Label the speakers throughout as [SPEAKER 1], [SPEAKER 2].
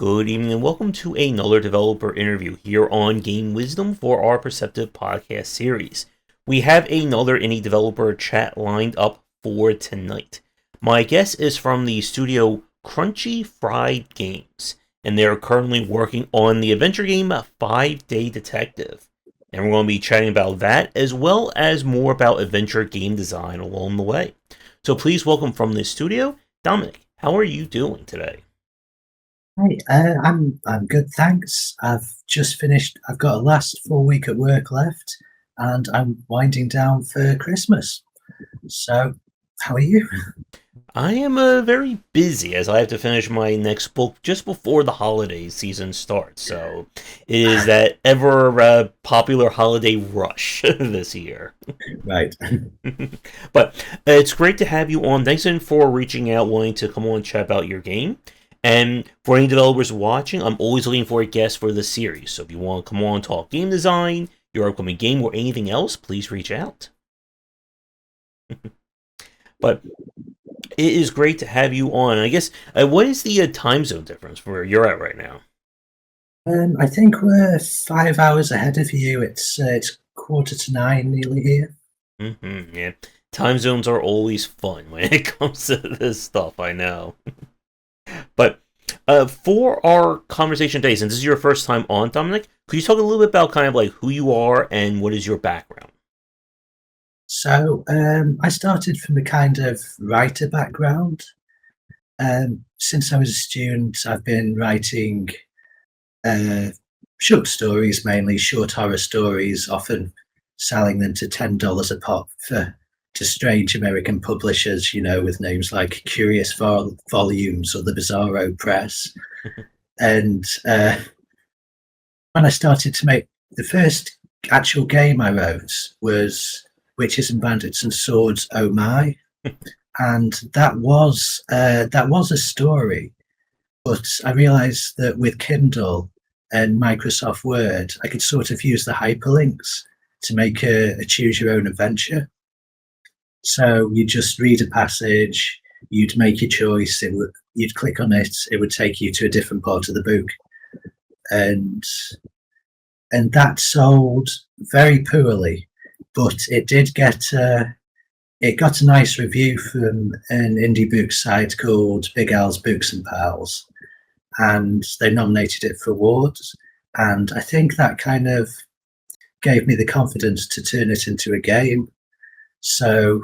[SPEAKER 1] Good evening and welcome to another developer interview here on Game Wisdom for our Perceptive podcast series. We have another indie developer chat lined up for tonight. My guest is from the studio Krunchy Fried Games, and they're currently working on the adventure game 5-Day Detective. And we're going to be chatting about that as well as more about adventure game design along the way. So please welcome from the studio, Dominic. How are you doing today?
[SPEAKER 2] Hey, I'm good, thanks. I've just finished. I've got a last full week at work left, and I'm winding down for Christmas. So, how are you?
[SPEAKER 1] I am very busy as I have to finish my next book just before the holiday season starts. So it is that ever popular holiday rush this year.
[SPEAKER 2] Right.
[SPEAKER 1] But it's great to have you on. Thanks for reaching out, wanting to come on and chat about your game. And for any developers watching, I'm always looking for a guest for the series. So if you want to come on and talk game design, your upcoming game, or anything else, please reach out. But it is great to have you on. I guess, what is the time zone difference for where you're at right now?
[SPEAKER 2] I think we're 5 hours ahead of you. It's 8:45 nearly here.
[SPEAKER 1] Yeah, time zones are always fun when it comes to this stuff. I know. But for our conversation today, since this is your first time on, Dominic, could you talk a little bit about kind of like who you are and what is your background?
[SPEAKER 2] So, I started from a kind of writer background. Since I was a student, I've been writing uh, short stories, mainly short horror stories, often selling them to $10 a pop to strange American publishers, with names like Curious Volumes or the Bizarro Press. And when I started to make the first actual game I wrote was Witches and Bandits and Swords, Oh My, and that was a story. But I realised that with Kindle and Microsoft Word, I could sort of use the hyperlinks to make a choose your own adventure. So you just read a passage, you'd make your choice, you'd click on it, it would take you to a different part of the book. And that sold very poorly, but it did it got a nice review from an indie book site called Big Al's Books and Pals, and they nominated it for awards. And I think that kind of gave me the confidence to turn it into a game. So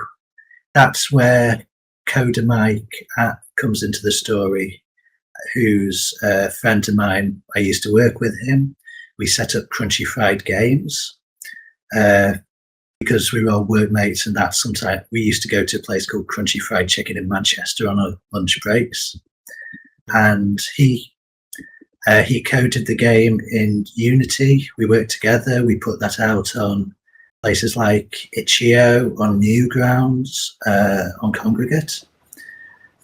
[SPEAKER 2] that's where Coder Mike comes into the story, who's a friend of mine. I used to work with him. We set up Krunchy Fried Games because we were all workmates, and that sometimes we used to go to a place called Crunchy Fried Chicken in Manchester on our lunch breaks. And he coded the game in Unity. We worked together. We put that out on places like Itch.io, on Newgrounds, on Congregate.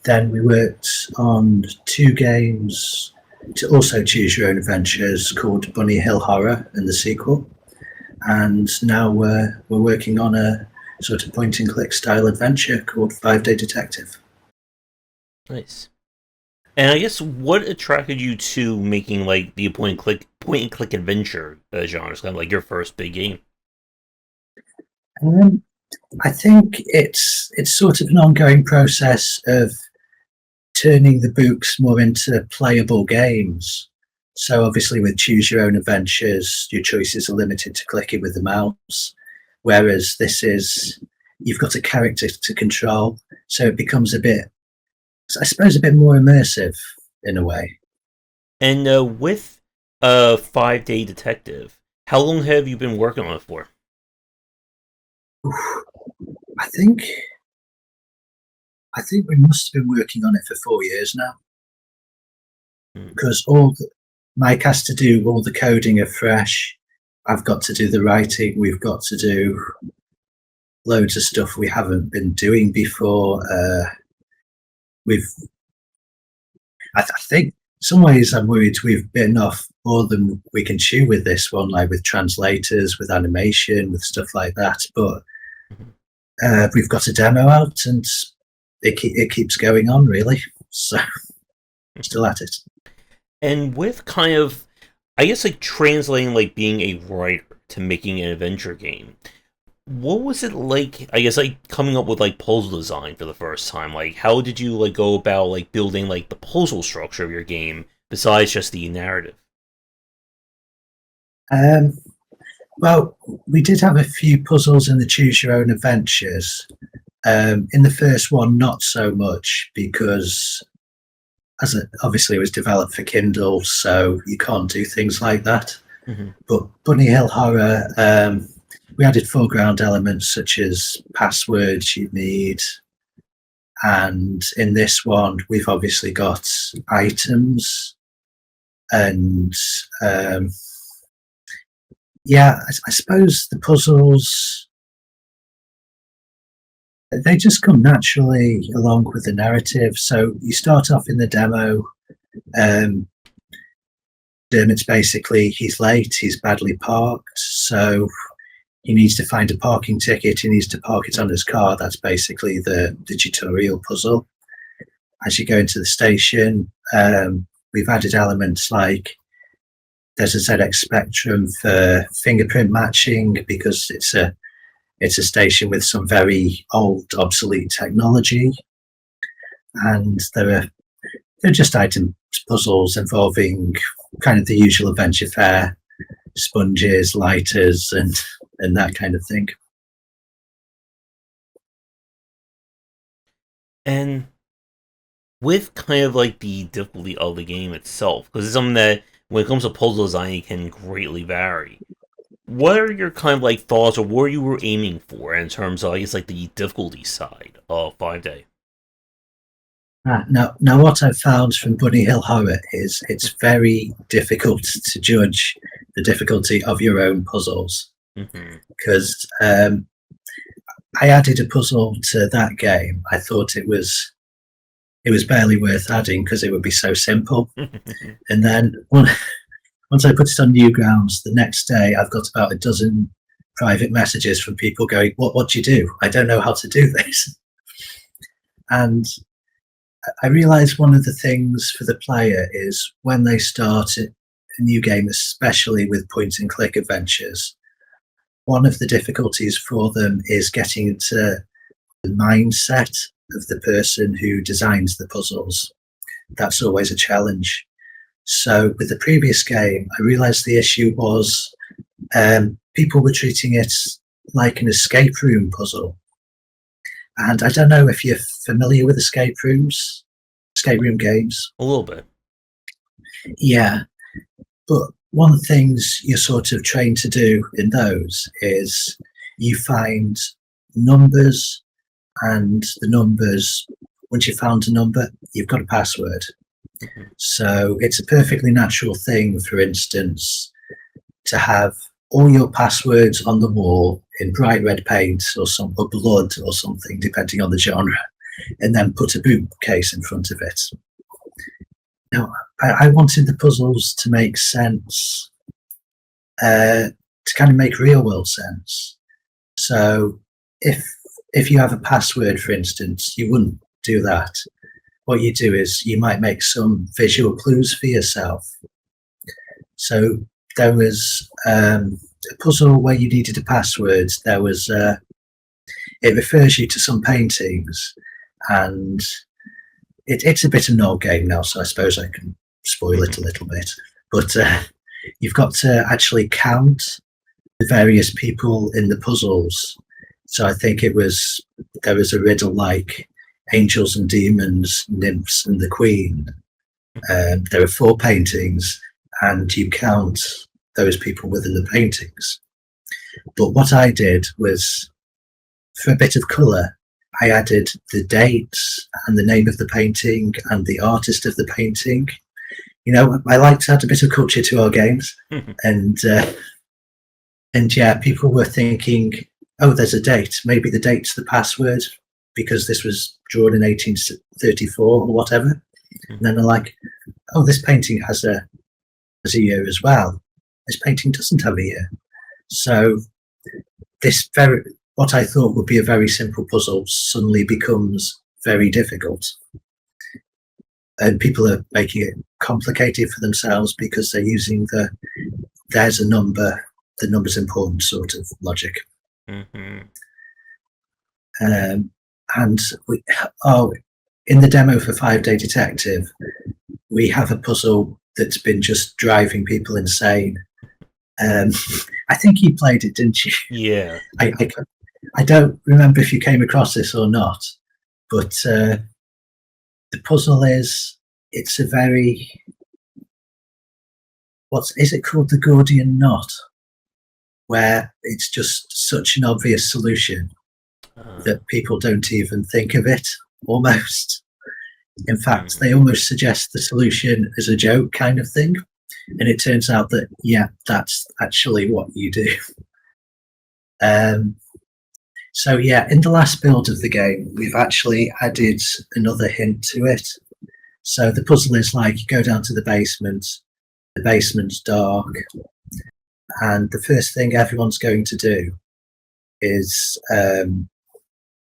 [SPEAKER 2] Then we worked on 2 games to also choose your own adventures called Bunny Hill Horror and the sequel. And now we're working on a sort of point and click style adventure called 5-Day Detective.
[SPEAKER 1] Nice. And I guess what attracted you to making like the point and click adventure genre? It's kind of like your first big game.
[SPEAKER 2] I think it's sort of an ongoing process of turning the books more into playable games. So obviously with choose your own adventures, your choices are limited to clicking with the mouse, whereas this is, you've got a character to control, so it becomes a bit, I suppose, a bit more immersive in a way.
[SPEAKER 1] And with 5-Day Detective, how long have you been working on it for?
[SPEAKER 2] I think we must have been working on it for 4 years now, because Mike has to do all the coding afresh. I've got to do the writing. We've got to do loads of stuff we haven't been doing before. I think some ways I'm worried we've bitten off more than we can chew with this one, like with translators, with animation, with stuff like that. But we've got a demo out, and it keeps going on, really. So still at it.
[SPEAKER 1] And with kind of, I guess, like translating like being a writer to making an adventure game, what was it like? I guess like coming up with like puzzle design for the first time. Like, how did you like go about like building like the puzzle structure of your game besides just the narrative?
[SPEAKER 2] Um, well, we did have a few puzzles in the Choose Your Own Adventures. In the first one, not so much because, obviously, it was developed for Kindle, so you can't do things like that.
[SPEAKER 1] Hmm.
[SPEAKER 2] But Bunny Hill Horror, we added foreground elements such as passwords you need, and in this one, we've obviously got items and yeah, I suppose the puzzles they just come naturally along with the narrative. So you start off in the demo. Um, Dermot's basically he's late, he's badly parked, so he needs to find a parking ticket. He needs to park it on his car. That's basically the tutorial puzzle. As you go into the station, we've added elements like there's a ZX Spectrum for fingerprint matching because it's a station with some very old, obsolete technology, and they're just item puzzles involving kind of the usual adventure fare, sponges, lighters, and that kind of thing.
[SPEAKER 1] And with kind of like the difficulty of the game itself, because it's something that when it comes to puzzle design, it can greatly vary. What are your kind of like thoughts, or what you were aiming for in terms of, I guess, like the difficulty side of 5 Day?
[SPEAKER 2] Now, what I've found from Bunny Hill Horror is it's very difficult to judge the difficulty of your own puzzles
[SPEAKER 1] Hmm.
[SPEAKER 2] because I added a puzzle to that game. I thought it was barely worth adding because it would be so simple. And then once I put it on Newgrounds, the next day I've got about a dozen private messages from people going, "What do you do? I don't know how to do this." And I realize one of the things for the player is when they start a new game, especially with point and click adventures, one of the difficulties for them is getting into the mindset of the person who designs the puzzles. That's always a challenge. So with the previous game, I realized the issue was people were treating it like an escape room puzzle. And I don't know if you're familiar with escape room games.
[SPEAKER 1] A little bit.
[SPEAKER 2] Yeah, but one of the things you're sort of trained to do in those is you find numbers, and the numbers, once you've found a number, you've got a password.
[SPEAKER 1] Hmm.
[SPEAKER 2] So it's a perfectly natural thing, for instance, to have all your passwords on the wall in bright red paint or blood or something, depending on the genre, and then put a bookcase in front of it. Now, I wanted the puzzles to make sense, to kind of make real world sense. So if you have a password, for instance, you wouldn't do that. What you do is you might make some visual clues for yourself. So there was a puzzle where you needed a password. There was it refers you to some paintings, and it's a bit of an old game now, so I suppose I can spoil it a little bit. But you've got to actually count the various people in the puzzles. So I think there was a riddle like angels and demons, nymphs and the queen. There are 4 paintings, and you count those people within the paintings. But what I did was, for a bit of colour, I added the dates and the name of the painting and the artist of the painting. You know, I like to add a bit of culture to our games, and yeah, people were thinking, oh, there's a date. Maybe the date's the password because this was drawn in 1834 or whatever. And then they're like, oh, this painting has a year as well. This painting doesn't have a year. So what I thought would be a very simple puzzle suddenly becomes very difficult. and people are making it complicated for themselves because they're using there's a number, the number's important sort of logic.
[SPEAKER 1] Mm-hmm.
[SPEAKER 2] And in the demo for 5-Day Detective, we have a puzzle that's been just driving people insane. I think you played it, didn't you?
[SPEAKER 1] Yeah.
[SPEAKER 2] I don't remember if you came across this or not, but the puzzle it's a very, is it called the Gordian knot, where it's just such an obvious solution that people don't even think of it, almost. In fact, they almost suggest the solution as a joke kind of thing. And it turns out that, yeah, that's actually what you do. So, yeah, in the last build of the game, we've actually added another hint to it. So the puzzle is like you go down to the basement's dark, and the first thing everyone's going to do is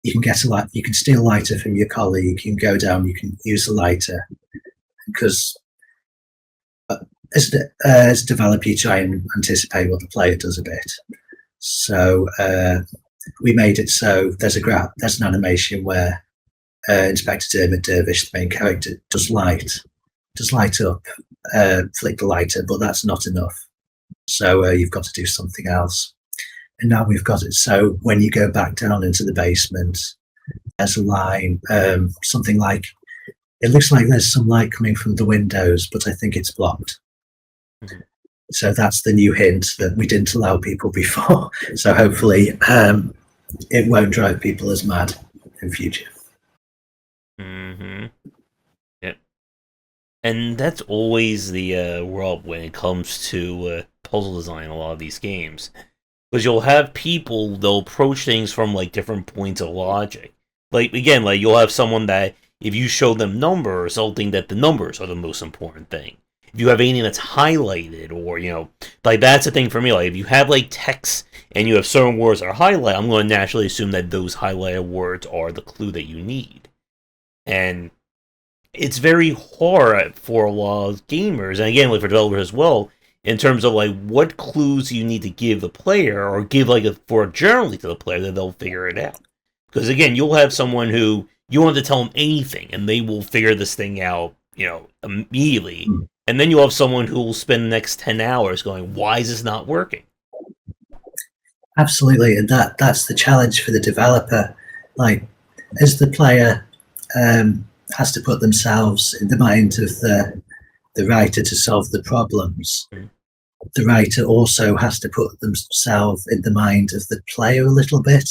[SPEAKER 2] you can get you can steal a lighter from your colleague, you can go down, you can use the lighter, because as a developer you try and anticipate what the player does a bit. So we made it so there's an animation where Inspector Dermot Dervish, the main character, does light up, flick the lighter, but that's not enough. So you've got to do something else. And now we've got it so when you go back down into the basement, there's a line, something like, it looks like there's some light coming from the windows, but I think it's blocked. Mm-hmm. So that's the new hint that we didn't allow people before. So hopefully it won't drive people as mad in future.
[SPEAKER 1] Mm-hmm. Yeah. And that's always the rub when it comes to puzzle design in a lot of these games. Because you'll have people, they'll approach things from like different points of logic. Like, again, like you'll have someone that if you show them numbers, they'll think that the numbers are the most important thing. If you have anything that's highlighted, or, you know, like that's the thing for me. Like, if you have like text and you have certain words that are highlighted, I'm going to naturally assume that those highlighted words are the clue that you need. And it's very hard for a lot of gamers, and again, like for developers as well, in terms of like what clues you need to give the player, or give like generally to the player, that they'll figure it out. Because again, you'll have someone who you want to tell them anything, and they will figure this thing out, you know, immediately. And then you'll have someone who will spend the next 10 hours going, "Why is this not working?"
[SPEAKER 2] Absolutely, and that's the challenge for the developer. Like, as the player has to put themselves in the mind of the writer to solve the problems, the writer also has to put themselves in the mind of the player a little bit.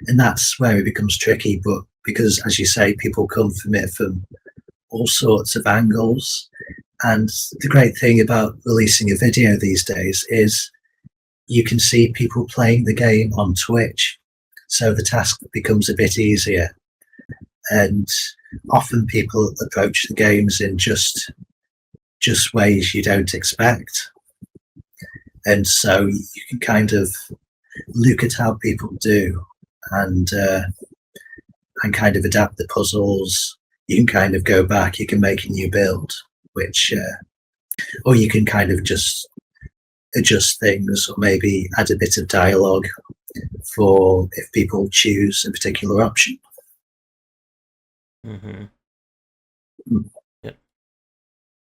[SPEAKER 2] And that's where it becomes tricky, but because, as you say, people come from it from all sorts of angles. And the great thing about releasing a video these days is you can see people playing the game on Twitch. So the task becomes a bit easier. And often people approach the games in just ways you don't expect. And so you can kind of look at how people do and kind of adapt the puzzles. You can kind of go back, you can make a new build, which, or you can kind of just adjust things, or maybe add a bit of dialogue for if people choose a particular option.
[SPEAKER 1] Mm-hmm. Yeah.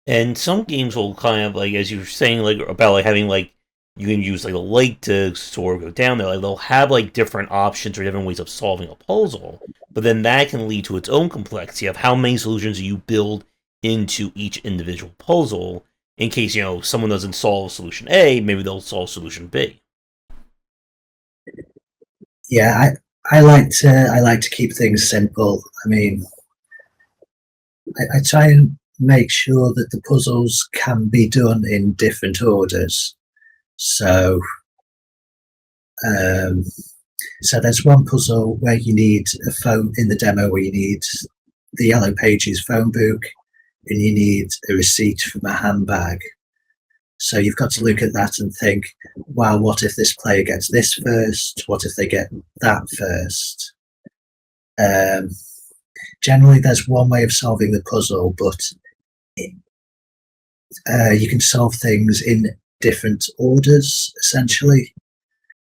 [SPEAKER 1] And some games will kind of, like, as you were saying, like about like having like you can use like a light to sort of go down there. Like they'll have like different options or different ways of solving a puzzle, but then that can lead to its own complexity of how many solutions you build into each individual puzzle. In case, you know, someone doesn't solve solution A, maybe they'll solve solution B.
[SPEAKER 2] Yeah, I like to keep things simple. I mean, I try and make sure that the puzzles can be done in different orders. So, so there's one puzzle where you need a phone in the demo, where you need the Yellow Pages phone book, and you need a receipt from a handbag. So you've got to look at that and think, wow, what if this player gets this first? What if they get that first? generally there's one way of solving the puzzle, but you can solve things in different orders, essentially.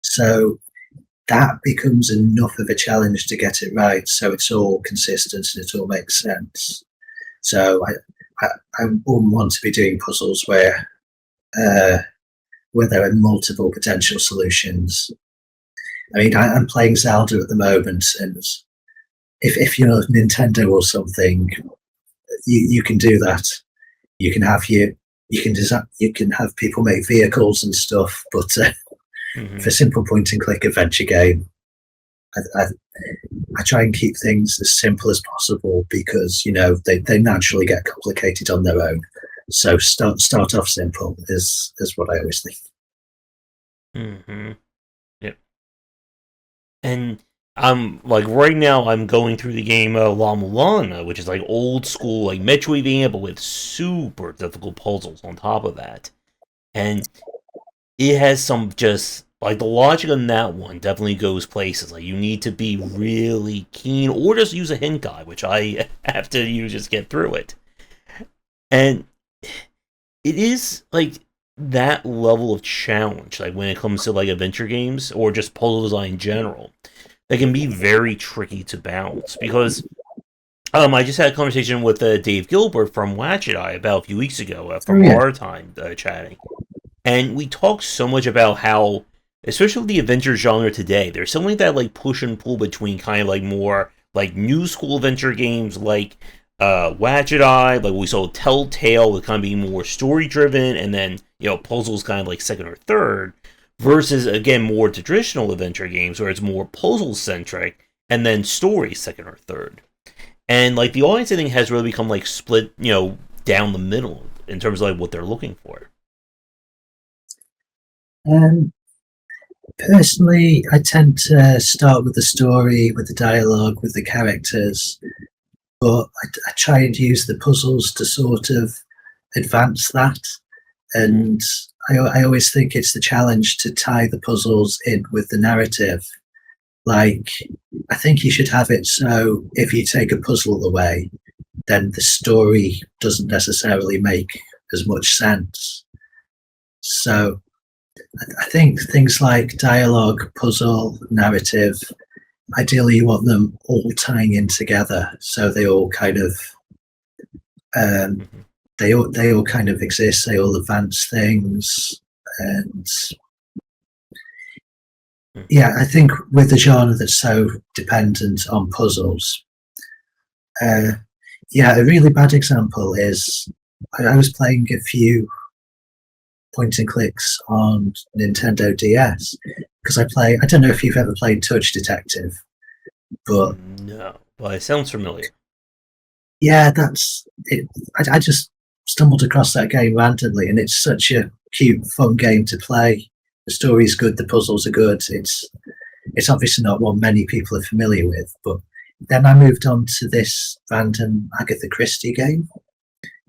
[SPEAKER 2] So that becomes enough of a challenge to get it right, so it's all consistent and it all makes sense. So I wouldn't want to be doing puzzles where there are multiple potential solutions. I mean, I'm playing Zelda at the moment, and if you're Nintendo or something, you can do that. You can have you can have people make vehicles and stuff, but for simple point and click adventure game, I try and keep things as simple as possible because they naturally get complicated on their own. So start off simple is what I always think.
[SPEAKER 1] Yep. And I'm like right now I'm going through the game La Mulana, which is like old school like Metroidvania, but with super difficult puzzles on top of that. And it has some just like the logic on that one definitely goes places. Like you need to be really keen, or just use a hint guide, which I have to use just get through it. And it is like that level of challenge, like when it comes to like adventure games or just puzzle design in general, they can be very tricky to balance because I just had a conversation with Dave Gilbert from Watchet Eye about a few weeks ago from our time chatting. And we talked so much about how, especially the adventure genre today, there's something that like push and pull between kind of like more like new school adventure games like Watchet Eye, like we saw Telltale with kind of being more story driven, and then puzzles kind of like second or third, versus again more traditional adventure games where it's more puzzle centric and then story second or third. And like the audience I think has really become like split, down the middle in terms of like what they're looking for.
[SPEAKER 2] Personally, I tend to start with the story, with the dialogue, with the characters, but I try and use the puzzles to sort of advance that. And I always think it's the challenge to tie the puzzles in with the narrative. Like, I think you should have it so if you take a puzzle away, then the story doesn't necessarily make as much sense. So I think things like dialogue, puzzle, narrative, ideally you want them all tying in together, so they all kind of they all kind of exist. They all advance things, and yeah, I think with the genre that's so dependent on puzzles, a really bad example is I was playing a few point and clicks on Nintendo DS because I don't know if you've ever played Touch Detective, but
[SPEAKER 1] no, but it sounds familiar.
[SPEAKER 2] Yeah, that's it. I just stumbled across that game randomly, and it's such a cute, fun game to play. The story's good, the puzzles are good. It's obviously not one many people are familiar with, but then I moved on to this random Agatha Christie game.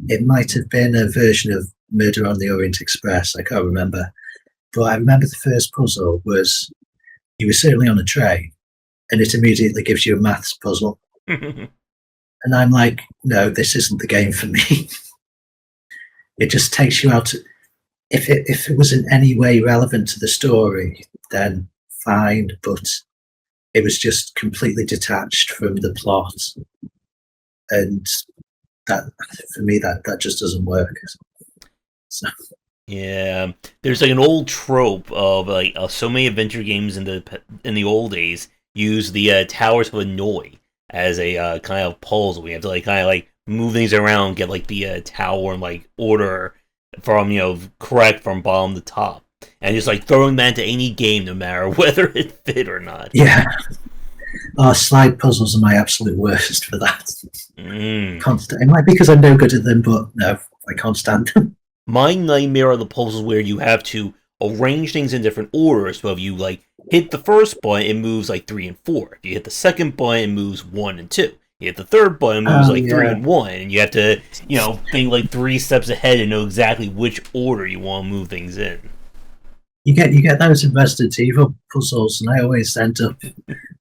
[SPEAKER 2] It might have been a version of Murder on the Orient Express, I can't remember. But I remember the first puzzle was you were certainly on a train, and it immediately gives you a maths puzzle. And I'm like, no, this isn't the game for me. It just takes you out. If it was in any way relevant to the story, then fine, but it was just completely detached from the plot. And that, for me, that just doesn't work. So.
[SPEAKER 1] Yeah, there's like an old trope of like so many adventure games in the old days use the Towers of Hanoi as a kind of puzzle. We have to like kind of like move things around, get like the tower in like order from correct from bottom to top, and just like throwing that into any game, no matter whether it fit or not.
[SPEAKER 2] Yeah. Slide puzzles are my absolute worst for that. Constant. It might be because I'm no good at them, but no, I can't stand them.
[SPEAKER 1] My nightmare are the puzzles where you have to arrange things in different orders. So if you like hit the first button, it moves like 3 and 4. If you hit the second button, it moves 1 and 2. You hit the third button, it moves 3 and 1, and you have to think like 3 steps ahead and know exactly which order you want to move things in.
[SPEAKER 2] You get those in Resident Evil puzzles, and I always end up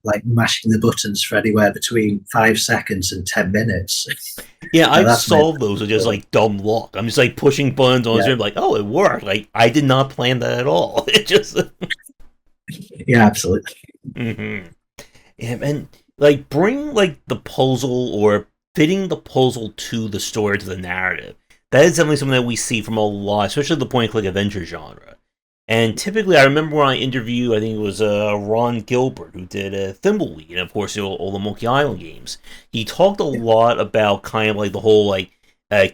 [SPEAKER 2] like mashing the buttons for anywhere between 5 seconds and 10 minutes.
[SPEAKER 1] Yeah,
[SPEAKER 2] Now
[SPEAKER 1] I've
[SPEAKER 2] that's my
[SPEAKER 1] solved those with just like dumb luck. I'm just like pushing buttons on the
[SPEAKER 2] yeah,
[SPEAKER 1] screen, like, oh, it worked. Like I did not plan that at all. It just
[SPEAKER 2] yeah, absolutely.
[SPEAKER 1] mm-hmm. Yeah, and like bring like the puzzle or fitting the puzzle to the story, to the narrative. That is definitely something that we see from a lot, especially the point and click adventure genre. And typically, I remember when I interviewed, I think it was Ron Gilbert, who did Thimbleweed, and of course, all the Monkey Island games. He talked a lot about kind of like the whole like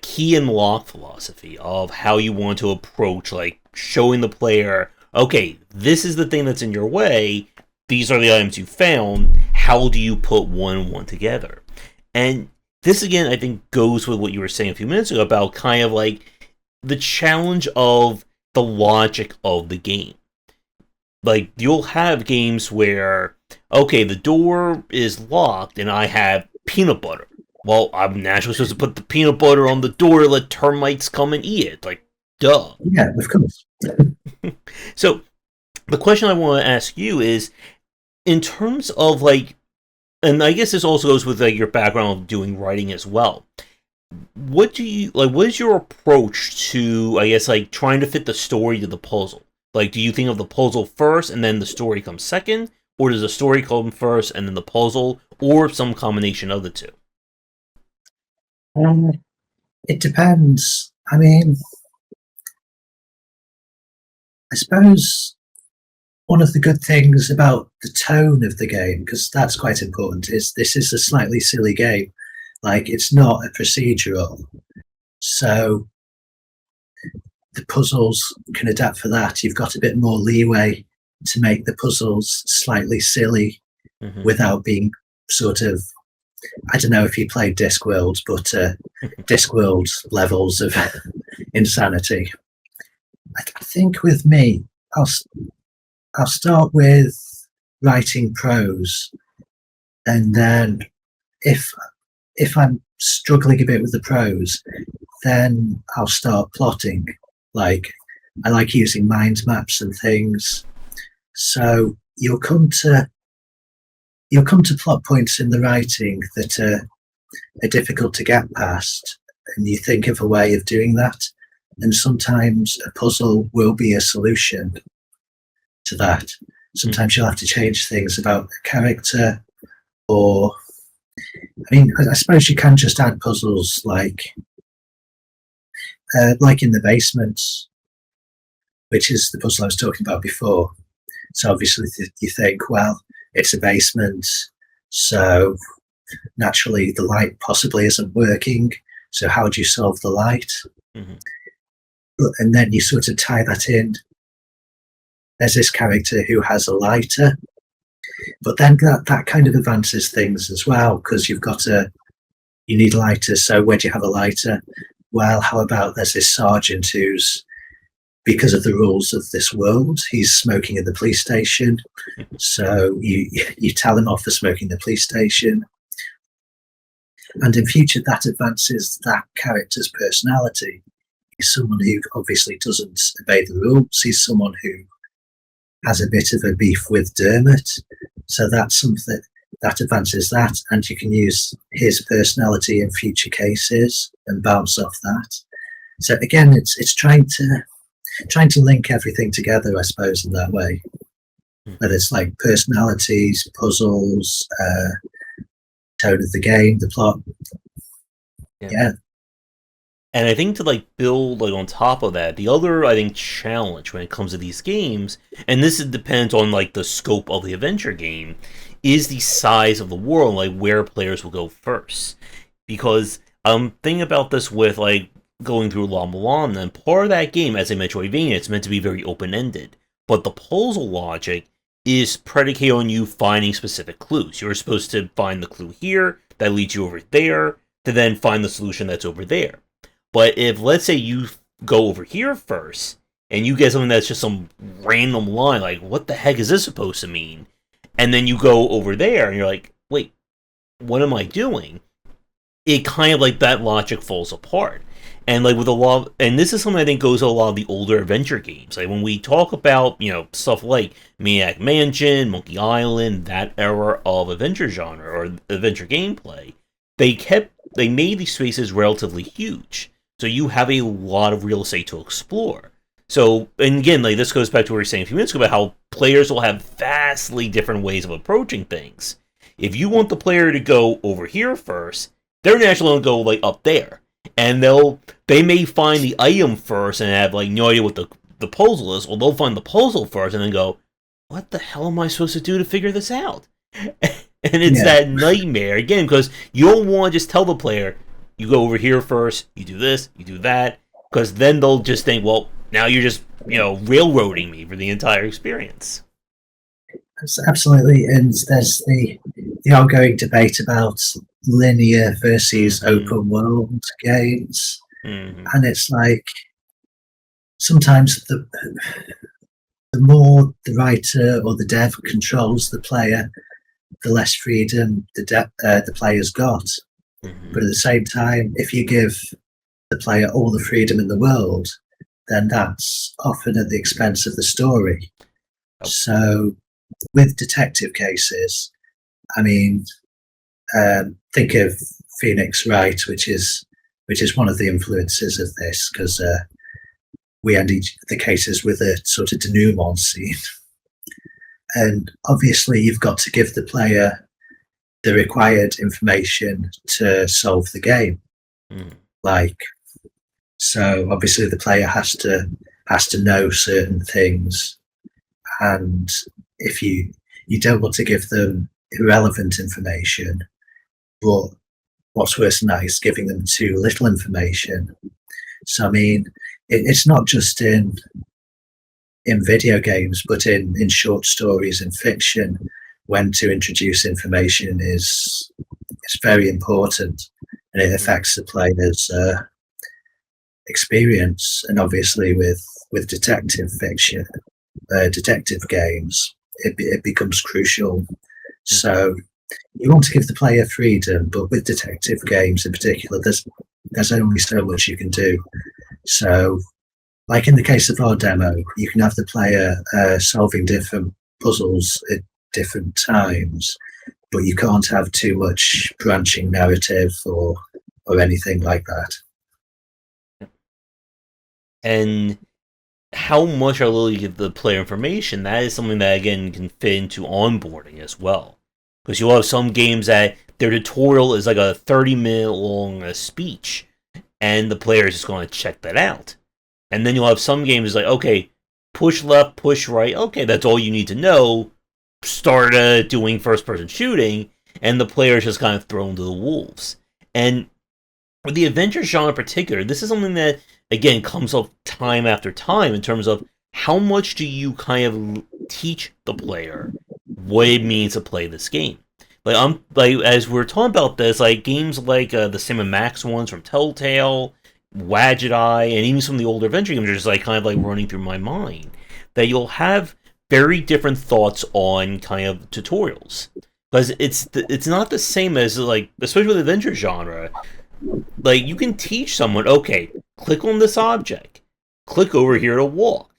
[SPEAKER 1] key and lock philosophy of how you want to approach like showing the player, okay, this is the thing that's in your way. These are the items you found. How do you put one and one together? And this again, I think, goes with what you were saying a few minutes ago about kind of like the challenge of the logic of the game. Like, you'll have games where, okay, the door is locked and I have peanut butter. Well, I'm naturally supposed to put the peanut butter on the door to let termites come and eat it. Like, duh.
[SPEAKER 2] Yeah, of course.
[SPEAKER 1] So, the question I want to ask you is, in terms of, like, and I guess this also goes with, like, your background of doing writing as well. What do you like? What is your approach to, I guess, like trying to fit the story to the puzzle? Like, do you think of the puzzle first and then the story comes second, or does the story come first and then the puzzle, or some combination of the two?
[SPEAKER 2] Um, it depends. I mean, I suppose one of the good things about the tone of the game, because that's quite important, is this is a slightly silly game. Like, it's not a procedural. So the puzzles can adapt for that. You've got a bit more leeway to make the puzzles slightly silly without being sort of, I don't know if you played Discworld, but Discworld levels of insanity. I think with me, I'll start with writing prose, and then if I'm struggling a bit with the prose, then I'll start plotting. Like, I like using mind maps and things. So you'll come to plot points in the writing that are difficult to get past, and you think of a way of doing that. And sometimes a puzzle will be a solution to that. Sometimes you'll have to change things about a character, or I mean, I suppose you can just add puzzles like in the basement, which is the puzzle I was talking about before. So obviously you think, well, it's a basement, so naturally the light possibly isn't working. So how do you solve the light? And then you sort of tie that in. There's this character who has a lighter, but then that kind of advances things as well, because you need lighters. So where do you have a lighter? Well, how about there's this sergeant who's, because of the rules of this world, he's smoking at the police station. So you tell him off for smoking at the police station. And in future, that advances that character's personality. He's someone who obviously doesn't obey the rules. He's someone who has a bit of a beef with Dermot. So that's something that advances that, and you can use his personality in future cases and bounce off that. So again, it's trying to link everything together, I suppose, in that way. But it's like personalities, puzzles, tone of the game, the plot. Yeah.
[SPEAKER 1] And I think to like build like on top of that, the other I think challenge when it comes to these games, and this depends on like the scope of the adventure game, is the size of the world, like where players will go first. Because I'm thinking about this with like going through La Mulana, and part of that game, as a Metroidvania, it's meant to be very open-ended. But the puzzle logic is predicated on you finding specific clues. You're supposed to find the clue here, that leads you over there, to then find the solution that's over there. But if, let's say, you go over here first, and you get something that's just some random line, like, what the heck is this supposed to mean? And then you go over there, and you're like, wait, what am I doing? It kind of like that logic falls apart. And like with a lot, and this is something I think goes with a lot of the older adventure games. Like when we talk about stuff like Maniac Mansion, Monkey Island, that era of adventure genre or adventure gameplay, they made these spaces relatively huge, so you have a lot of real estate to explore. So, and again, like this goes back to what we were saying a few minutes ago about how players will have vastly different ways of approaching things. If you want the player to go over here first, they're naturally going to go like up there, and they may find the item first and have like no idea what the puzzle is, or they'll find the puzzle first and then go, "What the hell am I supposed to do to figure this out?" And it's
[SPEAKER 2] Yeah,
[SPEAKER 1] that nightmare again because you don't want to just tell the player, "You go over here first, you do this, you do that," because then they'll just think, "Well, now you're just railroading me for the entire experience."
[SPEAKER 2] absolutely. And there's the ongoing debate about linear versus
[SPEAKER 1] Mm-hmm.
[SPEAKER 2] open world games,
[SPEAKER 1] Mm-hmm.
[SPEAKER 2] and it's like sometimes the more the writer or the dev controls the player, the less freedom the player's got.
[SPEAKER 1] Mm-hmm.
[SPEAKER 2] But at the same time, if you give the player all the freedom in the world, then that's often at the expense of the story.
[SPEAKER 1] Oh.
[SPEAKER 2] So with detective cases, I mean, think of Phoenix Wright, which is one of the influences of this, because we ended the cases with a sort of denouement scene. And obviously, you've got to give the player the required information to solve the game.
[SPEAKER 1] Mm-hmm.
[SPEAKER 2] Like, so obviously, the player has to know certain things, and if you don't want to give them irrelevant information, but what's worse than that is giving them too little information. So I mean, it's not just in video games, but in short stories and fiction, when to introduce information is very important, and it affects the player's experience. And obviously, with detective fiction, detective games, it becomes crucial. So you want to give the player freedom, but with detective games in particular, there's only so much you can do. So, like in the case of our demo, you can have the player solving different puzzles at different times, but you can't have too much branching narrative or anything like that.
[SPEAKER 1] And how much I will give the player information, that is something that again can fit into onboarding as well. Because you'll have some games that their tutorial is like a 30-minute long speech, and the player is just going to check that out. And then you'll have some games like, okay, push left, push right, okay, that's all you need to know. Start doing first person shooting, and the player is just kind of thrown to the wolves. And for the adventure genre in particular, this is something that again comes up time after time in terms of how much do you kind of teach the player what it means to play this game. Like I'm like as we're talking about this, like games like the Sam and Max ones from Telltale, Wadget Eye, and even some of the older adventure games are just like kind of like running through my mind. That you'll have very different thoughts on kind of tutorials because it's not the same as like especially with the adventure genre like you can teach someone, okay, click on this object, click over here to walk,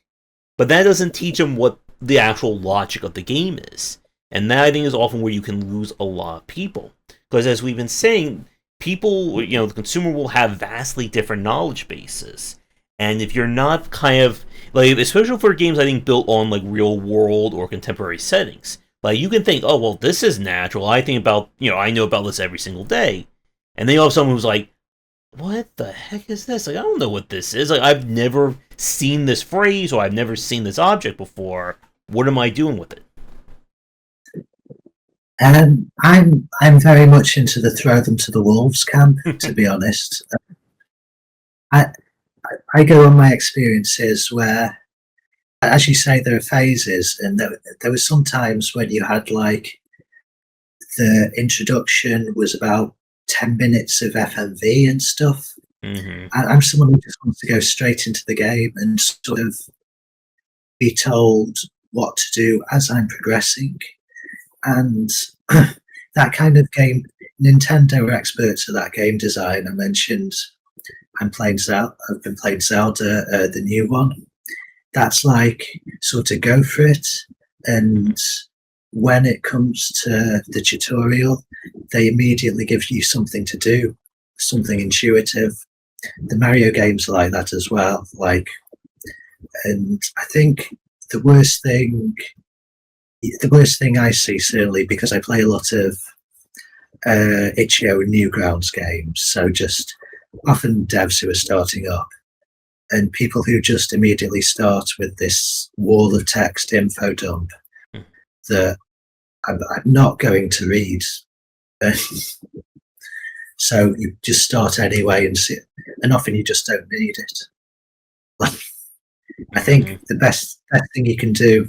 [SPEAKER 1] but that doesn't teach them what the actual logic of the game is, and that I think is often where you can lose a lot of people because as we've been saying, people, the consumer will have vastly different knowledge bases, and if you're not kind of like, especially for games I think built on like real world or contemporary settings. Like you can think, oh well, this is natural. I think about, I know about this every single day, and then you have someone who's like, what the heck is this? Like, I don't know what this is. Like, I've never seen this phrase or I've never seen this object before. What am I doing with it?
[SPEAKER 2] I'm very much into the throw them to the wolves camp, to be honest. I I go on my experiences where, as you say, there are phases, and there was some times when you had like the introduction was about 10 minutes of FMV and stuff.
[SPEAKER 1] Mm-hmm.
[SPEAKER 2] I'm someone who just wants to go straight into the game and sort of be told what to do as I'm progressing. And that kind of game, Nintendo are experts at that game design. I mentioned I've been playing Zelda, the new one. That's like sort of go for it. And when it comes to the tutorial, they immediately give you something to do, something intuitive. The Mario games are like that as well. And I think the worst thing, the worst thing I see, certainly because I play a lot of itch.io and Newgrounds games, so just often devs who are starting up and people who just immediately start with this wall of text info dump that I'm not going to read. So you just start anyway and see it, and often you just don't need it. I think the best thing you can do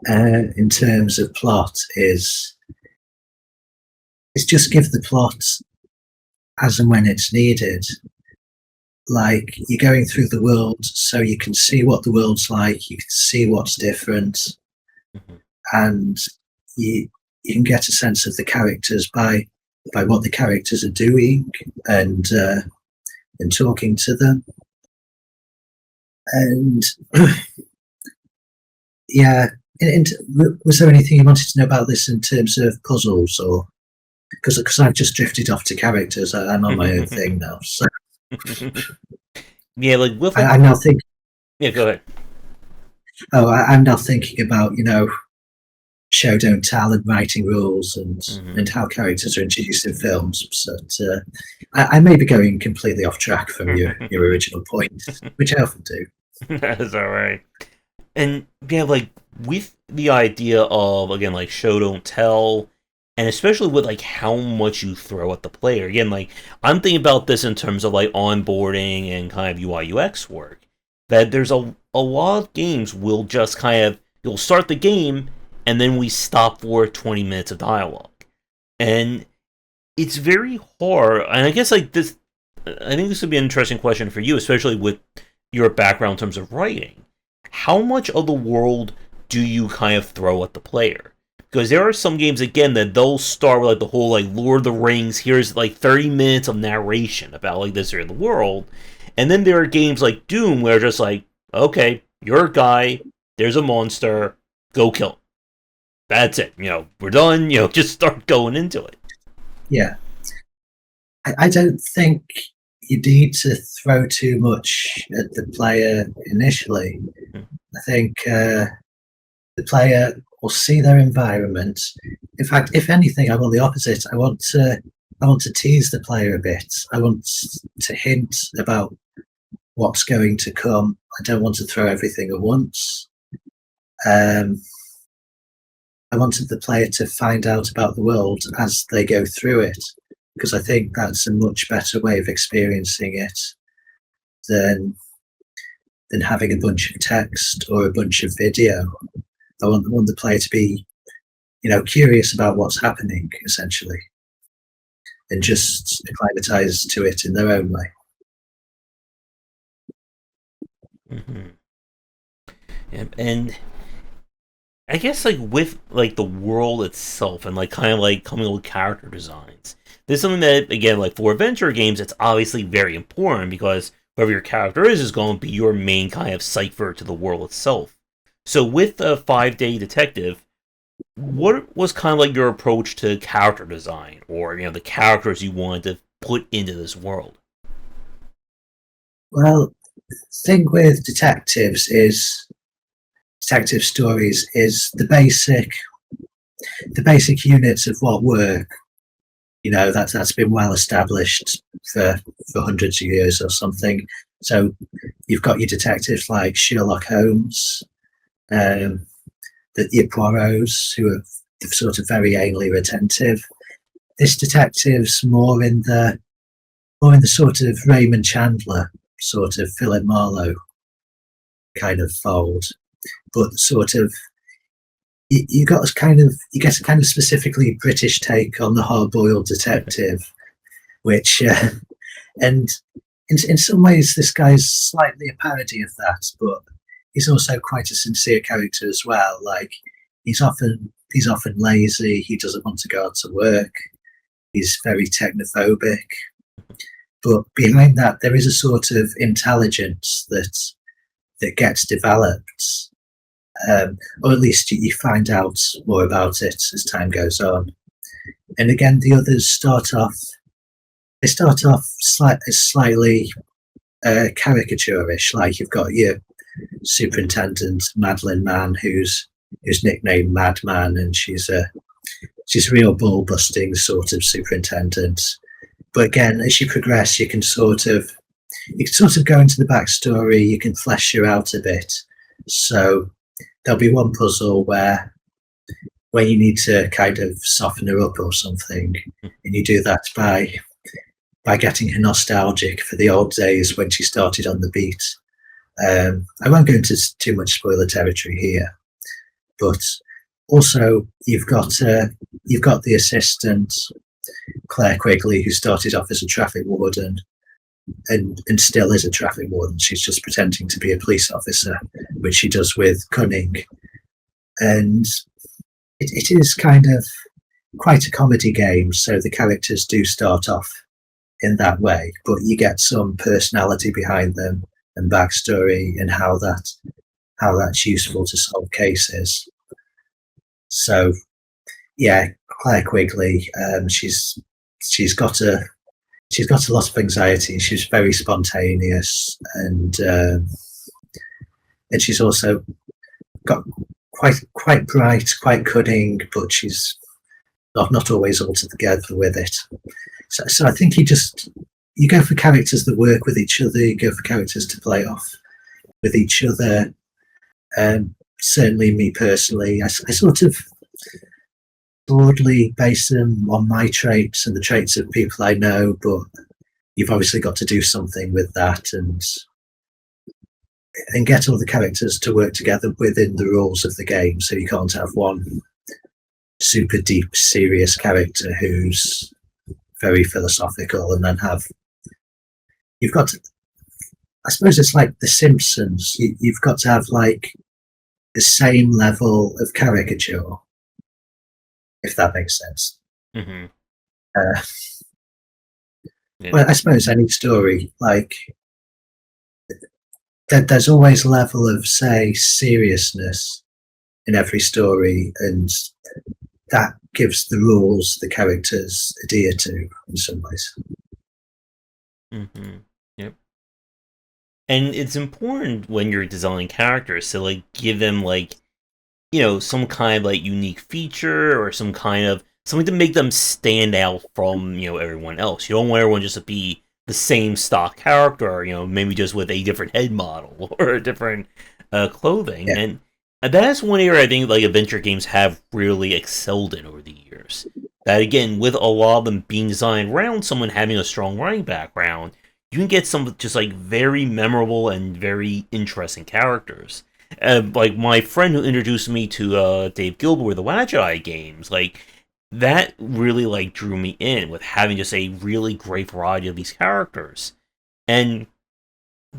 [SPEAKER 2] in terms of plot is just give the plot as and when it's needed. Like you're going through the world so you can see what the world's like, you can see what's different, and you can get a sense of the characters by what the characters are doing and talking to them. And yeah, was there anything you wanted to know about this in terms of puzzles, or because I've just drifted off to characters? I'm on my own thing now. So
[SPEAKER 1] yeah, like with
[SPEAKER 2] I'm now thinking.
[SPEAKER 1] Yeah, go ahead.
[SPEAKER 2] Oh, I'm now thinking about show don't tell and writing rules and how characters are introduced in films. So I may be going completely off track from your original point, which I often do.
[SPEAKER 1] That's all right. And yeah, like with the idea of again like show don't tell, and especially with like how much you throw at the player. Again, like I'm thinking about this in terms of like onboarding and kind of UI UX work. That there's a lot of games will just kind of you'll start the game and then we stop for 20 minutes of dialogue. And it's very hard, and I guess like this I think this would be an interesting question for you, especially with your background in terms of writing. How much of the world do you kind of throw at the player? Because there are some games again that they'll start with like the whole like Lord of the Rings, here's like 30 minutes of narration about like this area of the world. And then there are games like Doom where just like, okay, you're a guy, there's a monster, go kill him. That's it. We're done, just start going into it.
[SPEAKER 2] Yeah. I don't think you need to throw too much at the player initially. I think the player will see their environment. In fact, if anything, I want the opposite. I want to tease the player a bit. I want to hint about what's going to come. I don't want to throw everything at once. I wanted the player to find out about the world as they go through it, because I think that's a much better way of experiencing it than having a bunch of text or a bunch of video. I want the player to be, curious about what's happening, essentially, and just acclimatize to it in their own way.
[SPEAKER 1] And I guess like with like the world itself and like kind of like coming up with character designs. This is something that again like for adventure games it's obviously very important because whoever your character is going to be your main kind of cipher to the world itself. So with a 5-Day Detective, what was kind of like your approach to character design or the characters you wanted to put into this world?
[SPEAKER 2] Well, the thing with detective stories is the basic units of what work. That's been well established for hundreds of years or something. So you've got your detectives like Sherlock Holmes, your Poirots, who are sort of very anally retentive. This detective's more in the sort of Raymond Chandler, sort of Philip Marlowe kind of fold, but sort of you get a kind of specifically British take on the hard-boiled detective, which and in some ways this guy's slightly a parody of that, but he's also quite a sincere character as well. Like he's often lazy. He doesn't want to go out to work. He's very technophobic, but behind that there is a sort of intelligence that gets developed, or at least you find out more about it as time goes on. And again, the others start off slightly caricaturish. Like you've got your superintendent Madeline Mann, who's nicknamed Madman, and she's a real ball busting sort of superintendent. But again, as you progress, you can sort of go into the backstory. You can flesh her out a bit. So there'll be one puzzle where you need to kind of soften her up or something, and you do that by getting her nostalgic for the old days when she started on the beat. I won't go into too much spoiler territory here, but also you've got the assistant Claire Quigley, who started off as a traffic warden and still is a traffic warden. She's just pretending to be a police officer, which she does with cunning. And it is kind of quite a comedy game, so the characters do start off in that way, but you get some personality behind them and backstory and how that's useful to solve cases. So yeah, Claire Quigley, she's got a lot of anxiety. She's very spontaneous, and she's also got quite bright, quite cunning, but she's not always altogether with it. So I think you go for characters that work with each other. You go for characters to play off with each other. Certainly, me personally, I sort of broadly base them on my traits and the traits of people I know, but you've obviously got to do something with that and get all the characters to work together within the rules of the game. So you can't have one super deep, serious character who's very philosophical, and then you've got to, I suppose it's like The Simpsons. You've got to have like the same level of caricature, if that makes sense.
[SPEAKER 1] Mm-hmm. Yeah.
[SPEAKER 2] Well, I suppose any story, like there's always a level of, say, seriousness in every story, and that gives the rules the characters adhere to in some ways.
[SPEAKER 1] Mm-hmm. Yep. And it's important when you're designing characters to like give them like, some kind of like unique feature or some kind of something to make them stand out from, everyone else. You don't want everyone just to be the same stock character, maybe just with a different head model or a different clothing. Yeah. And that's one area I think like adventure games have really excelled in over the years. That again, with a lot of them being designed around someone having a strong writing background, you can get some just like very memorable and very interesting characters. Like my friend who introduced me to Dave Gilbert with the Magi games, like that really like drew me in with having just a really great variety of these characters, and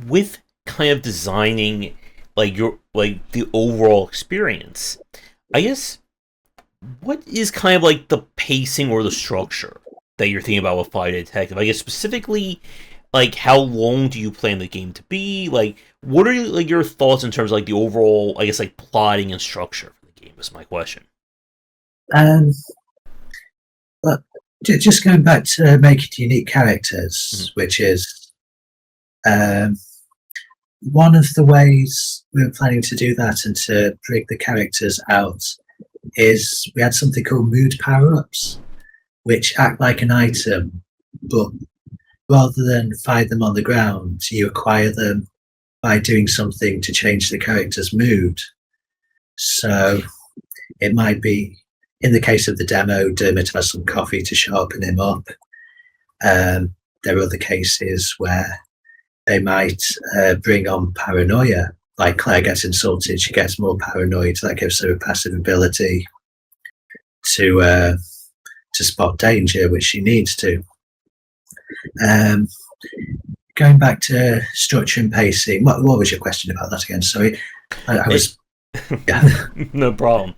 [SPEAKER 1] with kind of designing like your like the overall experience. I guess what is kind of like the pacing or the structure that you're thinking about with Friday Detective? I guess specifically, like how long do you plan the game to be? Like, what are like your thoughts in terms of like the overall, I guess, like plotting and structure for the game? Is my question.
[SPEAKER 2] But just going back to making unique characters, which is one of the ways we were planning to do that and to bring the characters out is we had something called mood power-ups, which act like an item, but rather than find them on the ground, you acquire them by doing something to change the character's mood. So it might be, in the case of the demo, Dermot has some coffee to sharpen him up. There are other cases where they might bring on paranoia. Like Claire gets insulted, she gets more paranoid. That gives her a passive ability to spot danger, which she needs to. Going back to structure and pacing, what was your question about that again? Sorry, I was. Yeah.
[SPEAKER 1] No problem.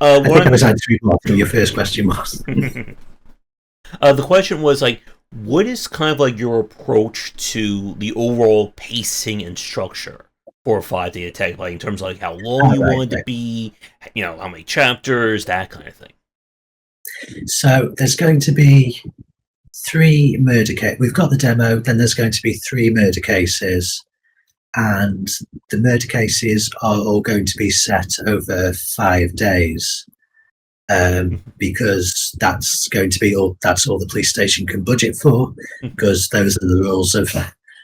[SPEAKER 2] I think I was answering what your first question was.
[SPEAKER 1] The question was like, what is kind of like your approach to the overall pacing and structure for 5-day attack, like in terms of like how long
[SPEAKER 2] Oh,
[SPEAKER 1] you
[SPEAKER 2] right,
[SPEAKER 1] want it to
[SPEAKER 2] right.
[SPEAKER 1] be, how many chapters, that kind of thing.
[SPEAKER 2] So there's going to be three murder cases. We've got the demo, then there's going to be three murder cases, and the murder cases are all going to be set over 5 days. Because that's going to be all the police station can budget for, because those are the rules of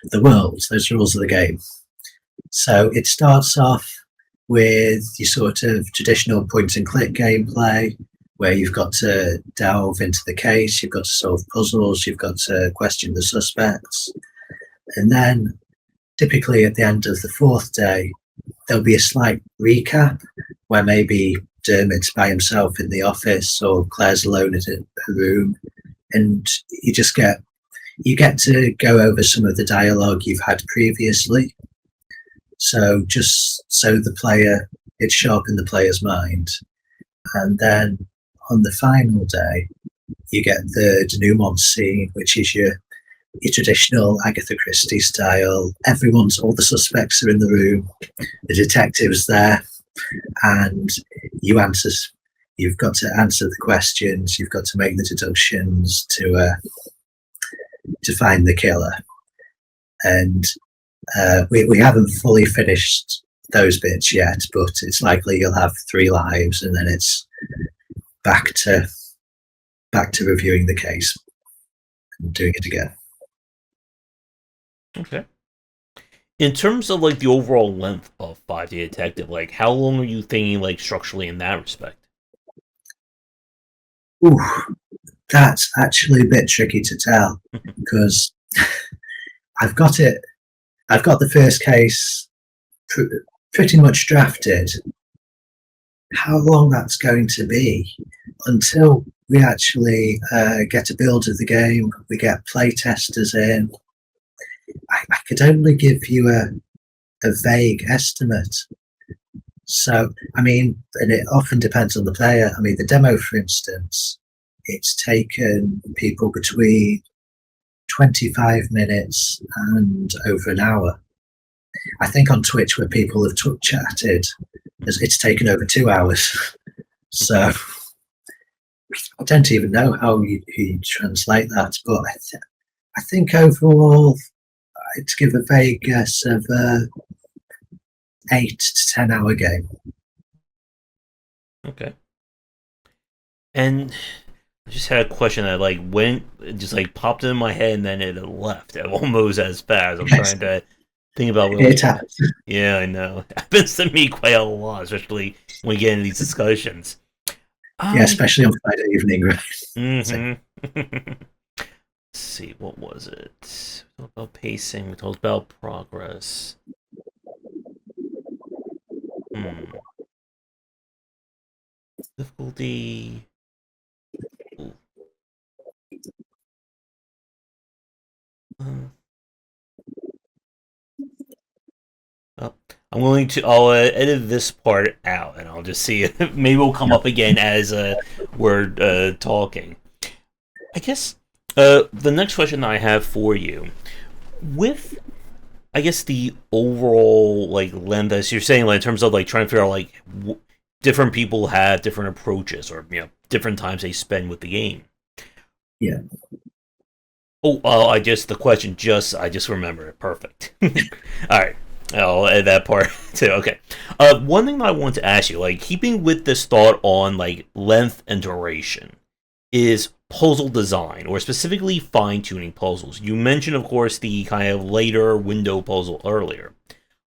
[SPEAKER 2] the world, those rules of the game. So it starts off with your sort of traditional point and click gameplay, where you've got to delve into the case, you've got to solve puzzles, you've got to question the suspects. And then typically at the end of the fourth day, there'll be a slight recap where maybe Dermot's by himself in the office or Claire's alone in her room, and you get to go over some of the dialogue you've had previously. So just so it sharpened the player's mind. And then on the final day, you get the denouement scene, which is your traditional Agatha Christie style. All the suspects are in the room, the detective's there, and you've got to answer the questions, you've got to make the deductions to find the killer. And we haven't fully finished those bits yet, but it's likely you'll have 3 lives, and then it's back to reviewing the case and doing it again.
[SPEAKER 1] Okay. In terms of like the overall length of 5-day detective, like how long are you thinking like structurally in that respect?
[SPEAKER 2] Ooh, that's actually a bit tricky to tell, because I've got the first case pretty much drafted. How long that's going to be until we actually get a build of the game, we get play testers in, I could only give you a vague estimate. So, I mean, and it often depends on the player. I mean, the demo, for instance, it's taken people between 25 minutes and over an hour. I think on Twitch, where people have chatted, it's taken over 2 hours. So I don't even know how you translate that, but I think overall, I'd give a vague guess of 8 to 10 hour game.
[SPEAKER 1] Okay. And I just had a question that like went, just like popped in my head and then it left almost as fast. I'm trying to think about what
[SPEAKER 2] It happens.
[SPEAKER 1] Yeah, I know. It happens to me quite a lot, especially when we get into these discussions.
[SPEAKER 2] Yeah, especially on Friday evening, right?
[SPEAKER 1] Mm-hmm. Let's see, what was it? We talked about pacing, we talked about progress. Difficulty. Ooh. Oh, I'll edit this part out, and I'll just see if maybe it'll come up again as we're talking. I guess the next question I have for you, with I guess the overall like length, as you're saying, like in terms of like trying to figure out like different people have different approaches, or different times they spend with the game.
[SPEAKER 2] Yeah.
[SPEAKER 1] Oh, I just remember it. Perfect. All right. I'll add that part too. Okay. One thing that I want to ask you, like keeping with this thought on like length and duration, is puzzle design, or specifically fine-tuning puzzles. You mentioned, of course, the kind of later window puzzle earlier,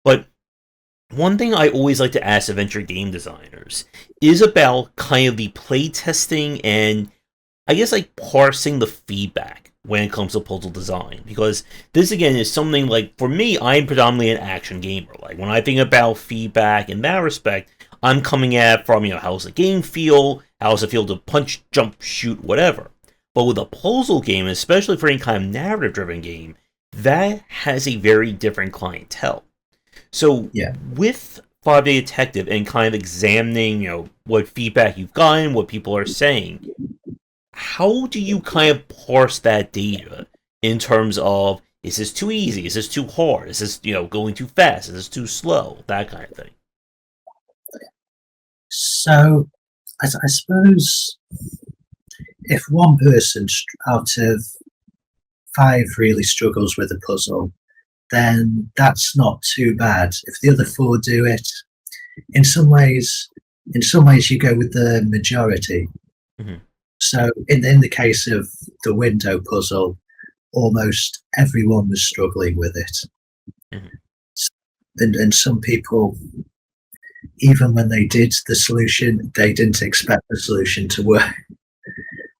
[SPEAKER 1] but one thing I always like to ask adventure game designers is about kind of the playtesting and I guess like parsing the feedback when it comes to puzzle design, because this again is something like for me, I'm predominantly an action gamer. Like when I think about feedback in that respect, I'm coming at from how's the game feel, how's it feel to punch, jump, shoot, whatever. But with a puzzle game, especially for any kind of narrative driven game, that has a very different clientele. So
[SPEAKER 2] Yeah.
[SPEAKER 1] with 5-day detective and kind of examining what feedback you've gotten, what people are saying, how do you kind of parse that data in terms of, is this too easy? Is this too hard? Is this, going too fast? Is this too slow? That kind of thing.
[SPEAKER 2] So, I suppose if one person out of 5 really struggles with a puzzle, then that's not too bad. If the other 4 do it, in some ways you go with the majority.
[SPEAKER 1] Mhm.
[SPEAKER 2] So in the case of the window puzzle, almost everyone was struggling with it.
[SPEAKER 1] Mhm.
[SPEAKER 2] And some people, even when they did the solution, they didn't expect the solution to work.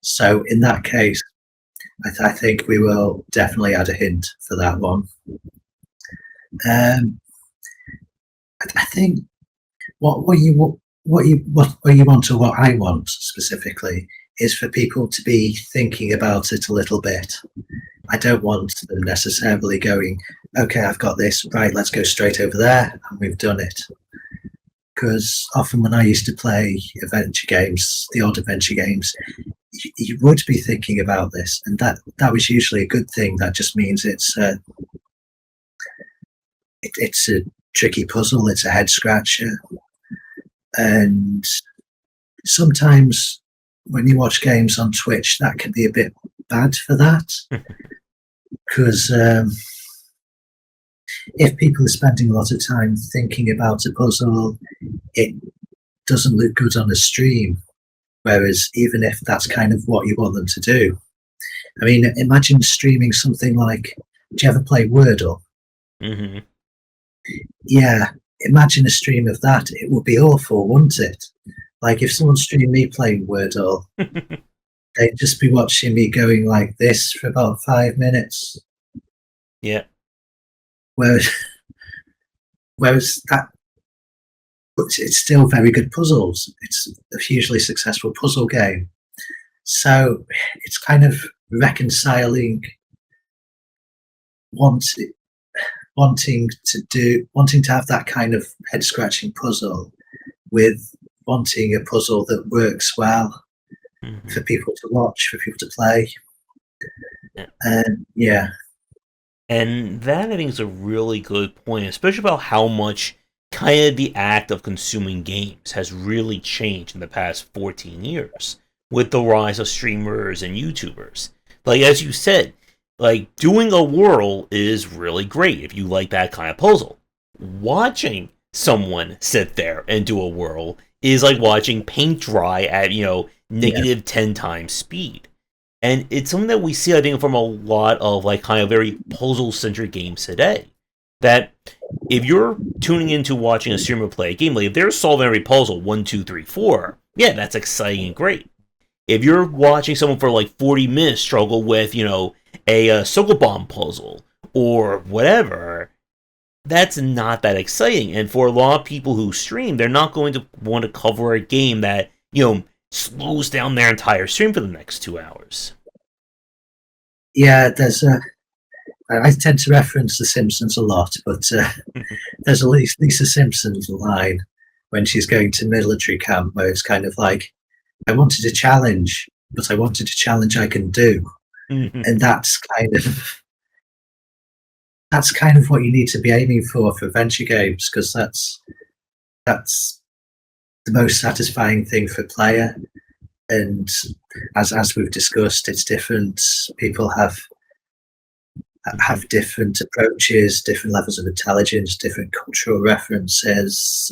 [SPEAKER 2] So in that case, I think we will definitely add a hint for that one. I think what you want or what I want specifically is for people to be thinking about it a little bit. I don't want them necessarily going, okay, I've got this, right, let's go straight over there, and we've done it. Because often when I used to play adventure games, the old adventure games, you would be thinking about this, and that was usually a good thing. That just means it's a tricky puzzle, it's a head scratcher. And sometimes when you watch games on Twitch, that can be a bit bad for that. Because if people are spending a lot of time thinking about a puzzle, it doesn't look good on a stream. Whereas even if that's kind of what you want them to do, I mean, imagine streaming something like, do you ever play Wordle?
[SPEAKER 1] Mm-hmm.
[SPEAKER 2] Yeah, imagine a stream of that. It would be awful, wouldn't it? Like if someone streamed me playing Wordle, they'd just be watching me going like this for about 5 minutes.
[SPEAKER 1] Yeah.
[SPEAKER 2] Whereas that, it's still very good puzzles. It's a hugely successful puzzle game. So it's kind of reconciling wanting to have that kind of head scratching puzzle with wanting a puzzle that works well for people to watch, for people to play. Yeah.
[SPEAKER 1] And that, I think, is a really good point, especially about how much kind of the act of consuming games has really changed in the past 14 years with the rise of streamers and YouTubers. Like, as you said, like, doing a whirl is really great if you like that kind of puzzle. Watching someone sit there and do a whirl is like watching paint dry at, negative 10 times speed. And it's something that we see, I think, from a lot of like kind of very puzzle-centric games today. That if you're tuning into watching a streamer play a game, like if they're solving every puzzle 1, 2, 3, 4, yeah, that's exciting and great. If you're watching someone for like 40 minutes struggle with, a Circle Bomb puzzle or whatever, that's not that exciting. And for a lot of people who stream, they're not going to want to cover a game that, slows down their entire stream for the next 2 hours.
[SPEAKER 2] Yeah, I tend to reference The Simpsons a lot, but there's a Lisa Simpson's line when she's going to military camp where it's kind of like, I wanted a challenge, but I wanted a challenge I can do. And that's kind of what you need to be aiming for adventure games, because that's the most satisfying thing for a player. And as we've discussed, it's different. People have different approaches, different levels of intelligence, different cultural references.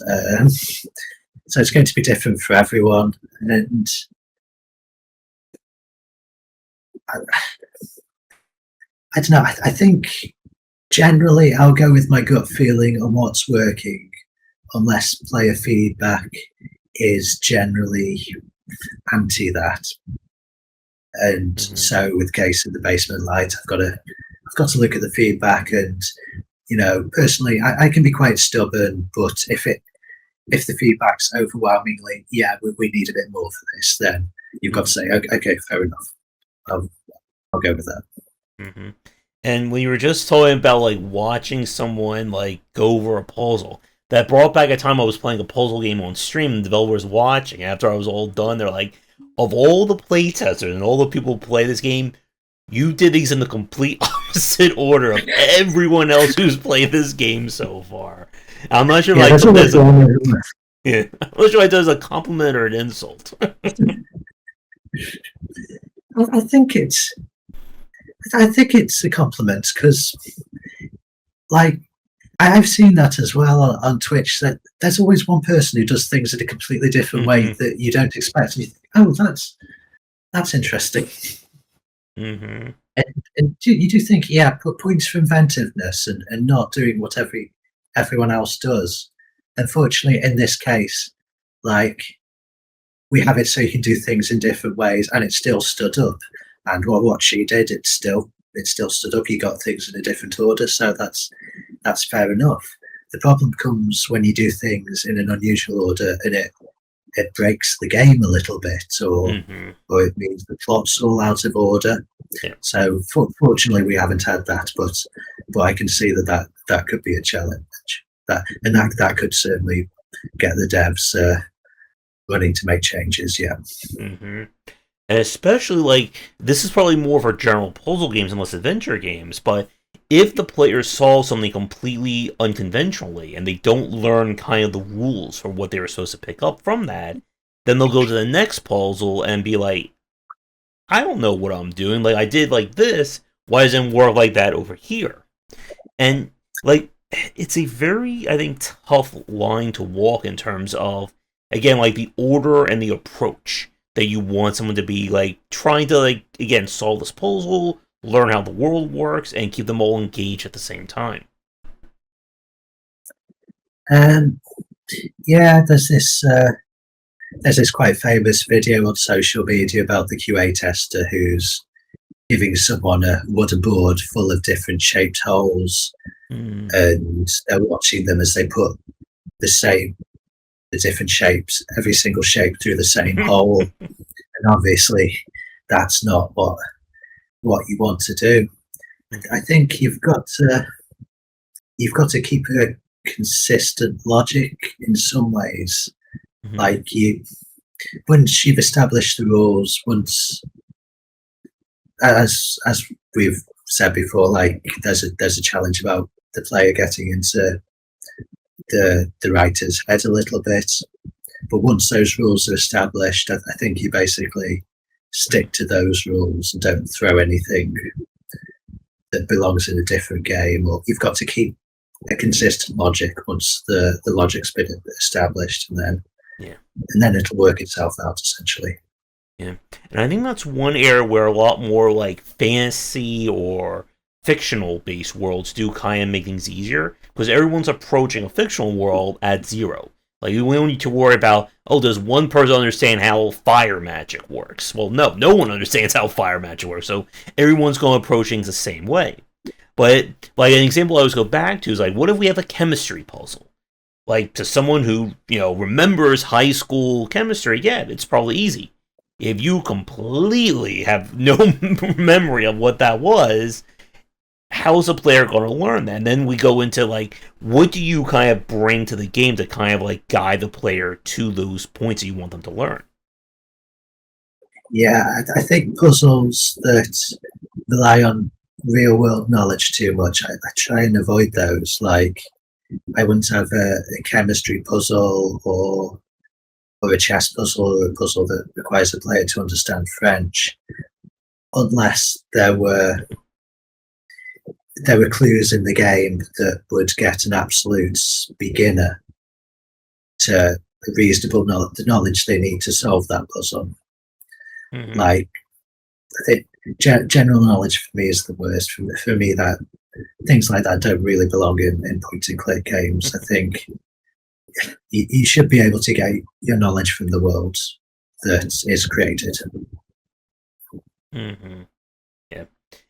[SPEAKER 2] So it's going to be different for everyone. And I don't know. I think generally I'll go with my gut feeling on what's working, unless player feedback is generally anti that. And so with Case of the Basement Light, I've got to look at the feedback, and personally I can be quite stubborn, but if the feedback's overwhelmingly, yeah, we need a bit more for this, then you've got to say, okay, fair enough, I'll go with that.
[SPEAKER 1] Mm-hmm. And when you were just talking about like watching someone like go over a puzzle, that brought back a time I was playing a puzzle game on stream and the developers watching. After I was all done, they're like, of all the playtesters and all the people who play this game, you did these in the complete opposite order of everyone else who's played this game so far. I'm not sure
[SPEAKER 2] Yeah,
[SPEAKER 1] if I
[SPEAKER 2] there's
[SPEAKER 1] took this.
[SPEAKER 2] always one who left.
[SPEAKER 1] Yeah, I'm not sure if I took this as a compliment or an insult.
[SPEAKER 2] I think it's a compliment because, like, I've seen that as well on Twitch. That there's always one person who does things in a completely different way
[SPEAKER 1] Mm-hmm.
[SPEAKER 2] that you don't expect. And you think, oh, that's interesting.
[SPEAKER 1] Mm-hmm.
[SPEAKER 2] And you do think, yeah, put points for inventiveness and not doing what everyone else does. Unfortunately, in this case, like, we have it so you can do things in different ways, and it still stood up. And what she did, it still stood up. You got things in a different order, so that's fair enough. The problem comes when you do things in an unusual order and it breaks the game a little bit, or
[SPEAKER 1] Mm-hmm.
[SPEAKER 2] or it means the plot's all out of order.
[SPEAKER 1] Yeah.
[SPEAKER 2] So fortunately, we haven't had that, but I can see that could be a challenge. That could certainly get the devs running to make changes. Yeah.
[SPEAKER 1] Mm-hmm. And especially, like, this is probably more for general puzzle games and less adventure games, but if the players solve something completely unconventionally and they don't learn kind of the rules for what they were supposed to pick up from that, then they'll go to the next puzzle and be like, I don't know what I'm doing. Like, I did like this. Why doesn't it work like that over here? And, like, it's a very, I think, tough line to walk in terms of, again, like, the order and the approach that you want someone to be, like, trying to, like, again, solve this puzzle, learn how the world works, and keep them all engaged at the same time.
[SPEAKER 2] And yeah, there's this quite famous video on social media about the QA tester who's giving someone a wooden board full of different shaped holes, and they're watching them as they put the different shapes, every single shape through the same hole. And obviously, that's not what you want to do. I think you've got to keep a consistent logic in some ways.
[SPEAKER 1] Mm-hmm.
[SPEAKER 2] Like, once you've established the rules, as we've said before, like, there's a challenge about the player getting into the writer's head a little bit. But once those rules are established, I think you basically stick to those rules and don't throw anything that belongs in a different game. Or you've got to keep a consistent logic once the logic's been established, and then it'll work itself out essentially.
[SPEAKER 1] Yeah, and I think that's one area where a lot more like fantasy or fictional based worlds do kind of make things easier because everyone's approaching a fictional world at zero. Like, we don't need to worry about, oh, does one person understand how fire magic works? Well, no one understands how fire magic works, so everyone's going to approach things the same way. But, like, an example I always go back to is, like, what if we have a chemistry puzzle? Like, to someone who, remembers high school chemistry, yeah, it's probably easy. If you completely have no memory of what that was, how's a player going to learn that? And then we go into, like, what do you kind of bring to the game to kind of, like, guide the player to those points that you want them to learn?
[SPEAKER 2] Yeah, I think puzzles that rely on real world knowledge too much, I try and avoid those. Like, I wouldn't have a chemistry puzzle or a chess puzzle or a puzzle that requires a player to understand French, unless there were clues in the game that would get an absolute beginner to reasonable knowledge they need to solve that puzzle. Mm-hmm. Like, I think general knowledge for me is the worst. For me, that things like that don't really belong in point and click games. I think you should be able to get your knowledge from the world that is created.
[SPEAKER 1] Mm-hmm. Yeah.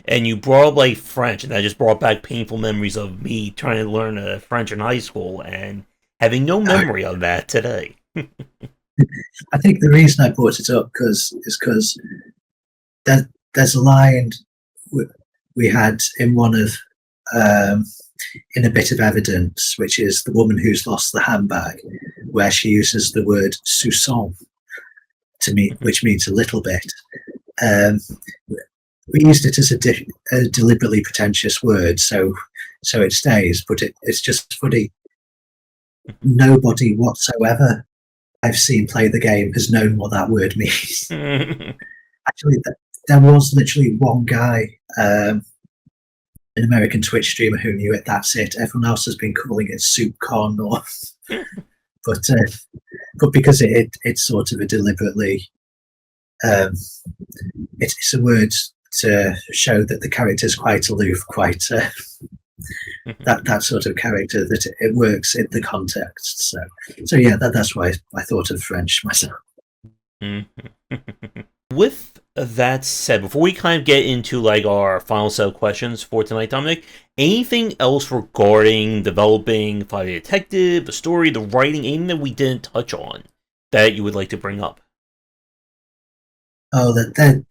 [SPEAKER 1] And you brought up, like, French, and that just brought back painful memories of me trying to learn French in high school and having no memory of that today.
[SPEAKER 2] I think the reason I brought it up is because there's a line we had in one of in a bit of evidence, which is the woman who's lost the handbag, where she uses the word soupçon to me, which means a little bit. Um, we used it as a deliberately pretentious word, so it stays. But it's just funny. Nobody whatsoever I've seen play the game has known what that word means. Actually, there was literally one guy, an American Twitch streamer, who knew it. That's it. Everyone else has been calling it soup con, or but because it's sort of a deliberately, it's a word to show that the character is quite aloof, quite that sort of character, that it works in the context. So yeah, that's why I thought of French myself.
[SPEAKER 1] With that said, before we kind of get into like our final set of questions for tonight, Dominic, anything else regarding developing Five Detective, the story, the writing, anything that we didn't touch on that you would like to bring up?
[SPEAKER 2] Oh,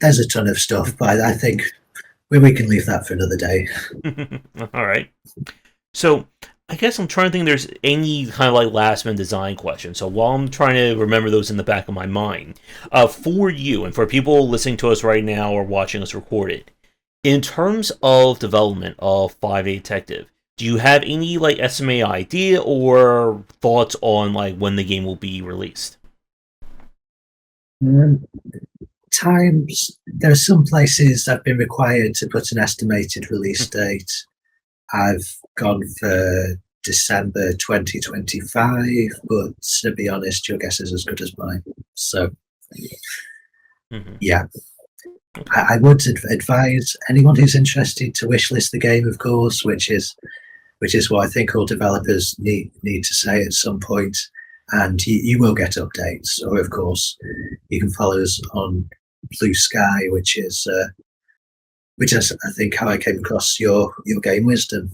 [SPEAKER 2] there's a ton of stuff, but I think we can leave that for another day.
[SPEAKER 1] All right. So I guess I'm trying to think if there's any kind of like last minute design questions. So while I'm trying to remember those in the back of my mind, for you and for people listening to us right now or watching us record it, in terms of development of 5A Detective, do you have any like estimated idea or thoughts on like when the game will be released?
[SPEAKER 2] Times there are some places I've been required to put an estimated release date. I've gone for December 2025, but to be honest, your guess is as good as mine. So, yeah, I would advise anyone who's interested to wishlist the game, of course, which is what I think all developers need to say at some point. And you will get updates, or of course, you can follow us on Blue Sky, which is I think how I came across your Game Wisdom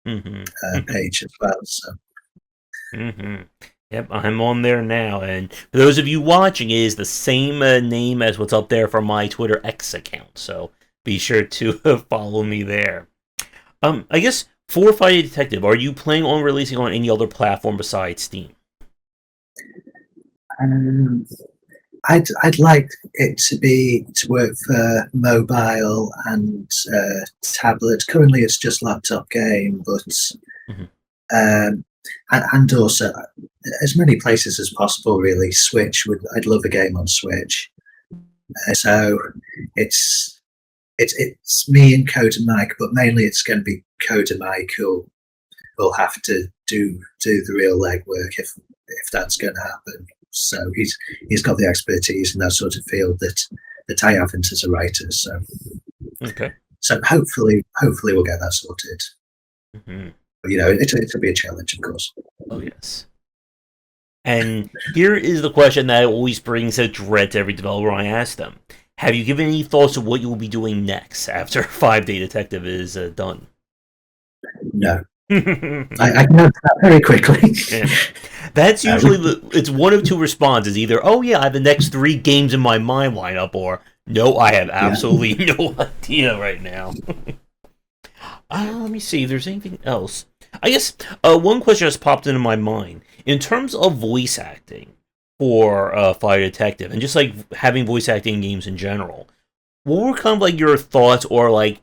[SPEAKER 2] page as well. So.
[SPEAKER 1] Yep, I'm on there now, and for those of you watching, it is the same name as what's up there for my Twitter X account. So be sure to follow me there. I guess for Fight Detective, are you planning on releasing on any other platform besides Steam?
[SPEAKER 2] I'd like it to work for mobile and tablet. Currently, it's just laptop game, but and also as many places as possible. Really, Switch I'd love a game on Switch. So it's me and Coda Mike, but mainly it's going to be Coda Mike who will have to do the real legwork if that's going to happen. So he's got the expertise in that sort of field that I haven't as a writer. So
[SPEAKER 1] okay.
[SPEAKER 2] So hopefully we'll get that sorted. But, it'll be a challenge, of course.
[SPEAKER 1] Oh yes. And here is the question that always brings a dread to every developer I ask them: have you given any thoughts to what you will be doing next after 5-Day Detective is done?
[SPEAKER 2] No. I can answer that very quickly.
[SPEAKER 1] Yeah. That's usually it's one of two responses: either "oh yeah, I have the next 3 games in my mind lineup," or "no, I have absolutely no idea right now." Let me see if there's anything else. I guess one question just popped into my mind in terms of voice acting for Fire Detective, and just like having voice acting in games in general. What were kind of like your thoughts, or like,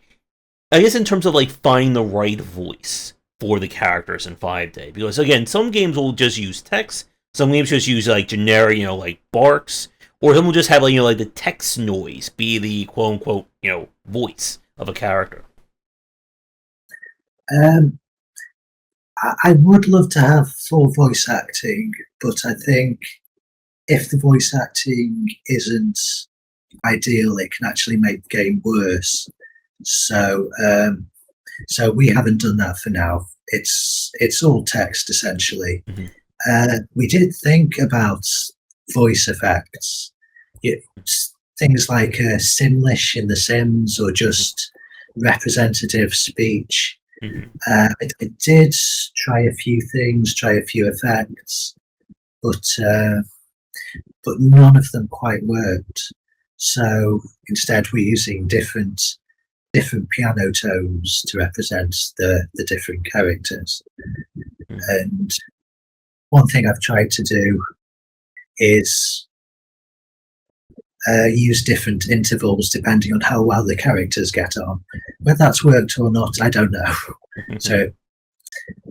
[SPEAKER 1] I guess in terms of like finding the right voice for the characters in 5-Day? Because again, some games will just use text, some games just use like generic, like barks, or some will just have like like the text noise be the quote unquote voice of a character.
[SPEAKER 2] I would love to have full voice acting, but I think if the voice acting isn't ideal, it can actually make the game worse. So we haven't done that for now. It's all text essentially. We did think about voice effects, things like Simlish in The Sims, or just representative speech. It did try a few things, try a few effects, but none of them quite worked. So instead, we're using different piano tones to represent the different characters. And one thing I've tried to do is use different intervals depending on how well the characters get on. Whether that's worked or not, I don't know. So,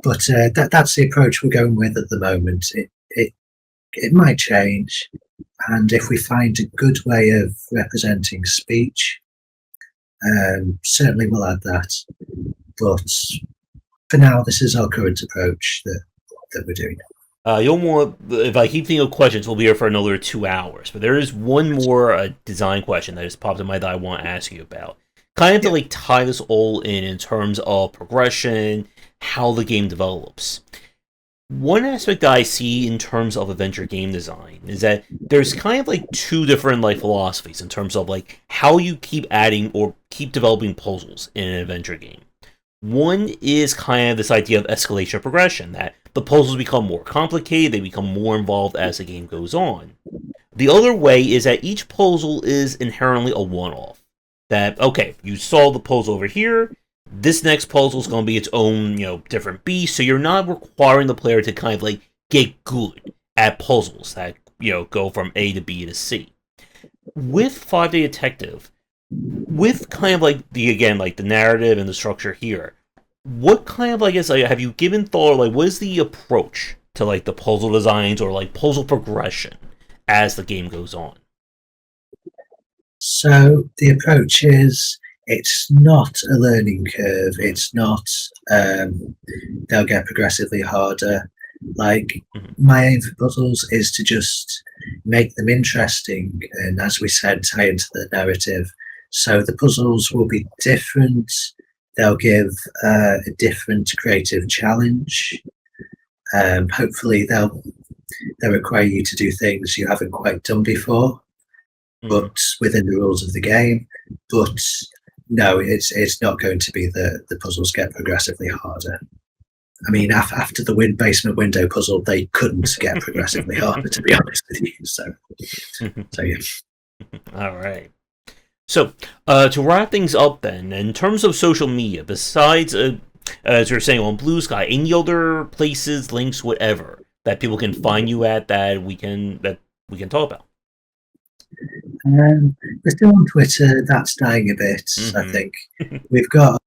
[SPEAKER 2] but that's the approach we're going with at the moment. It might change, and if we find a good way of representing speech, certainly we'll add that. But for now, this is our current approach that we're doing.
[SPEAKER 1] You'll want, if I keep thinking of questions, we'll be here for another 2 hours. But there is one more design question that just popped in my head that I want to ask you about. Kind of to like tie this all in terms of progression, how the game develops. One aspect that I see in terms of adventure game design is that there's kind of like two different like philosophies in terms of like how you keep adding or keep developing puzzles in an adventure game. One is kind of this idea of escalation of progression, that the puzzles become more complicated, they become more involved as the game goes on. The other way is that each puzzle is inherently a one-off. That, okay, you solve the puzzle over here, this next puzzle is going to be its own, different beast, so you're not requiring the player to kind of like get good at puzzles that, go from A to B to C. With 5-Day Detective, with kind of like the narrative and the structure here, what kind of have you given thought, like what is the approach to like the puzzle designs or like puzzle progression as the game goes on?
[SPEAKER 2] So the approach is, it's not a learning curve. It's not they'll get progressively harder. Like, my aim for puzzles is to just make them interesting, and as we said, tie into the narrative. So the puzzles will be different. They'll give a different creative challenge. Hopefully, they'll require you to do things you haven't quite done before, but within the rules of the game. But no, it's not going to be the puzzles get progressively harder. I mean, after the basement window puzzle, they couldn't get progressively harder, to be honest with you. So yeah.
[SPEAKER 1] All right. So, to wrap things up then, in terms of social media, besides, as you're saying, on Blue Sky, any other places, links, whatever, that people can find you at that we can talk about?
[SPEAKER 2] We're still on Twitter. That's dying a bit, I think. We've got,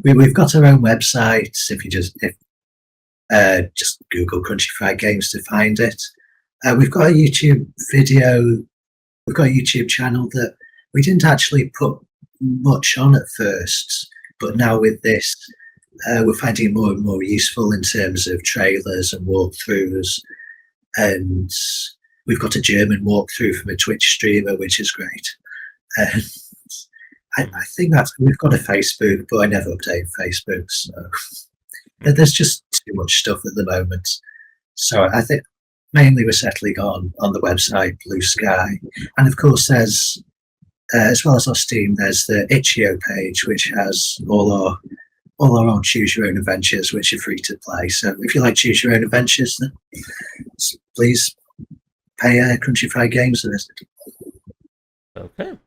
[SPEAKER 2] we've got our own website. If you just Google Krunchy Fried Games to find it. We've got a YouTube video. We've got a YouTube channel that we didn't actually put much on at first, but now with this, we're finding it more and more useful in terms of trailers and walkthroughs. And we've got a German walkthrough from a Twitch streamer, which is great. I think we've got a Facebook, but I never update Facebook. So there's just too much stuff at the moment. So I think mainly we're settling on the website Blue Sky, and of course there's as well as our Steam, there's the itch.io page, which has all our own Choose Your Own Adventures, which are free to play. So if you like Choose Your Own Adventures, then please pay Krunchy Fried Games for this.
[SPEAKER 1] Okay.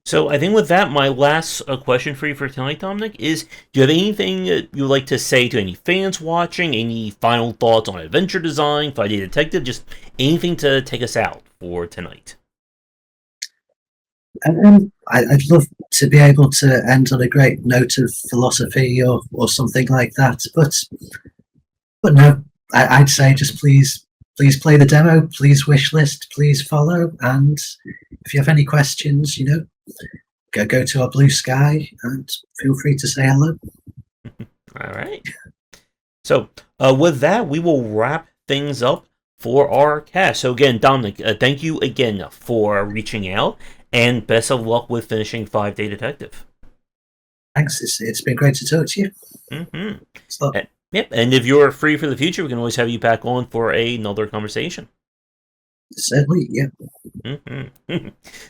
[SPEAKER 1] So I think with that, my last question for you for tonight, Dominic, is do you have anything you would like to say to any fans watching? Any final thoughts on adventure design, 5-Day Detective? Just anything to take us out for tonight?
[SPEAKER 2] I'd love to be able to end on a great note of philosophy or something like that, but no, I'd say just please play the demo, please wishlist, please follow, and if you have any questions, go to our Blue Sky and feel free to say hello.
[SPEAKER 1] All right. So with that, we will wrap things up for our cast. So again, Dominic, thank you again for reaching out, and best of luck with finishing 5-Day Detective.
[SPEAKER 2] Thanks. It's been great to talk to you.
[SPEAKER 1] Yep, and if you're free for the future, we can always have you back on for another conversation.
[SPEAKER 2] Certainly, yeah.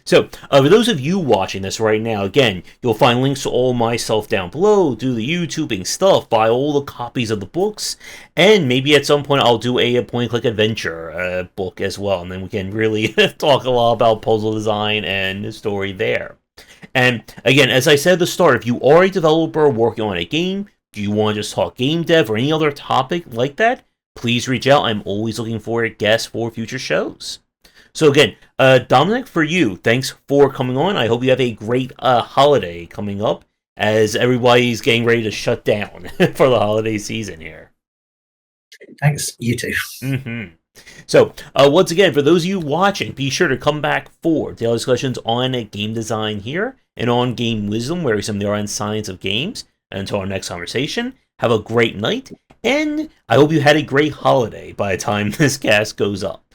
[SPEAKER 1] So, for those of you watching this right now, again, you'll find links to all my stuff down below. Do the YouTubing stuff, buy all the copies of the books, and maybe at some point I'll do a point-and-click adventure book as well, and then we can really talk a lot about puzzle design and the story there. And again, as I said at the start, if you are a developer working on a game, do you want to just talk game dev or any other topic like that? Please reach out. I'm always looking for guests for future shows. So again, Dominic, for you, thanks for coming on. I hope you have a great holiday coming up as everybody's getting ready to shut down for the holiday season here.
[SPEAKER 2] Thanks, you too.
[SPEAKER 1] Mm-hmm. So, once again, for those of you watching, be sure to come back for daily discussions on game design here and on game wisdom, where we some of the art and science of games. And until our next conversation, have a great night, and I hope you had a great holiday by the time this cast goes up.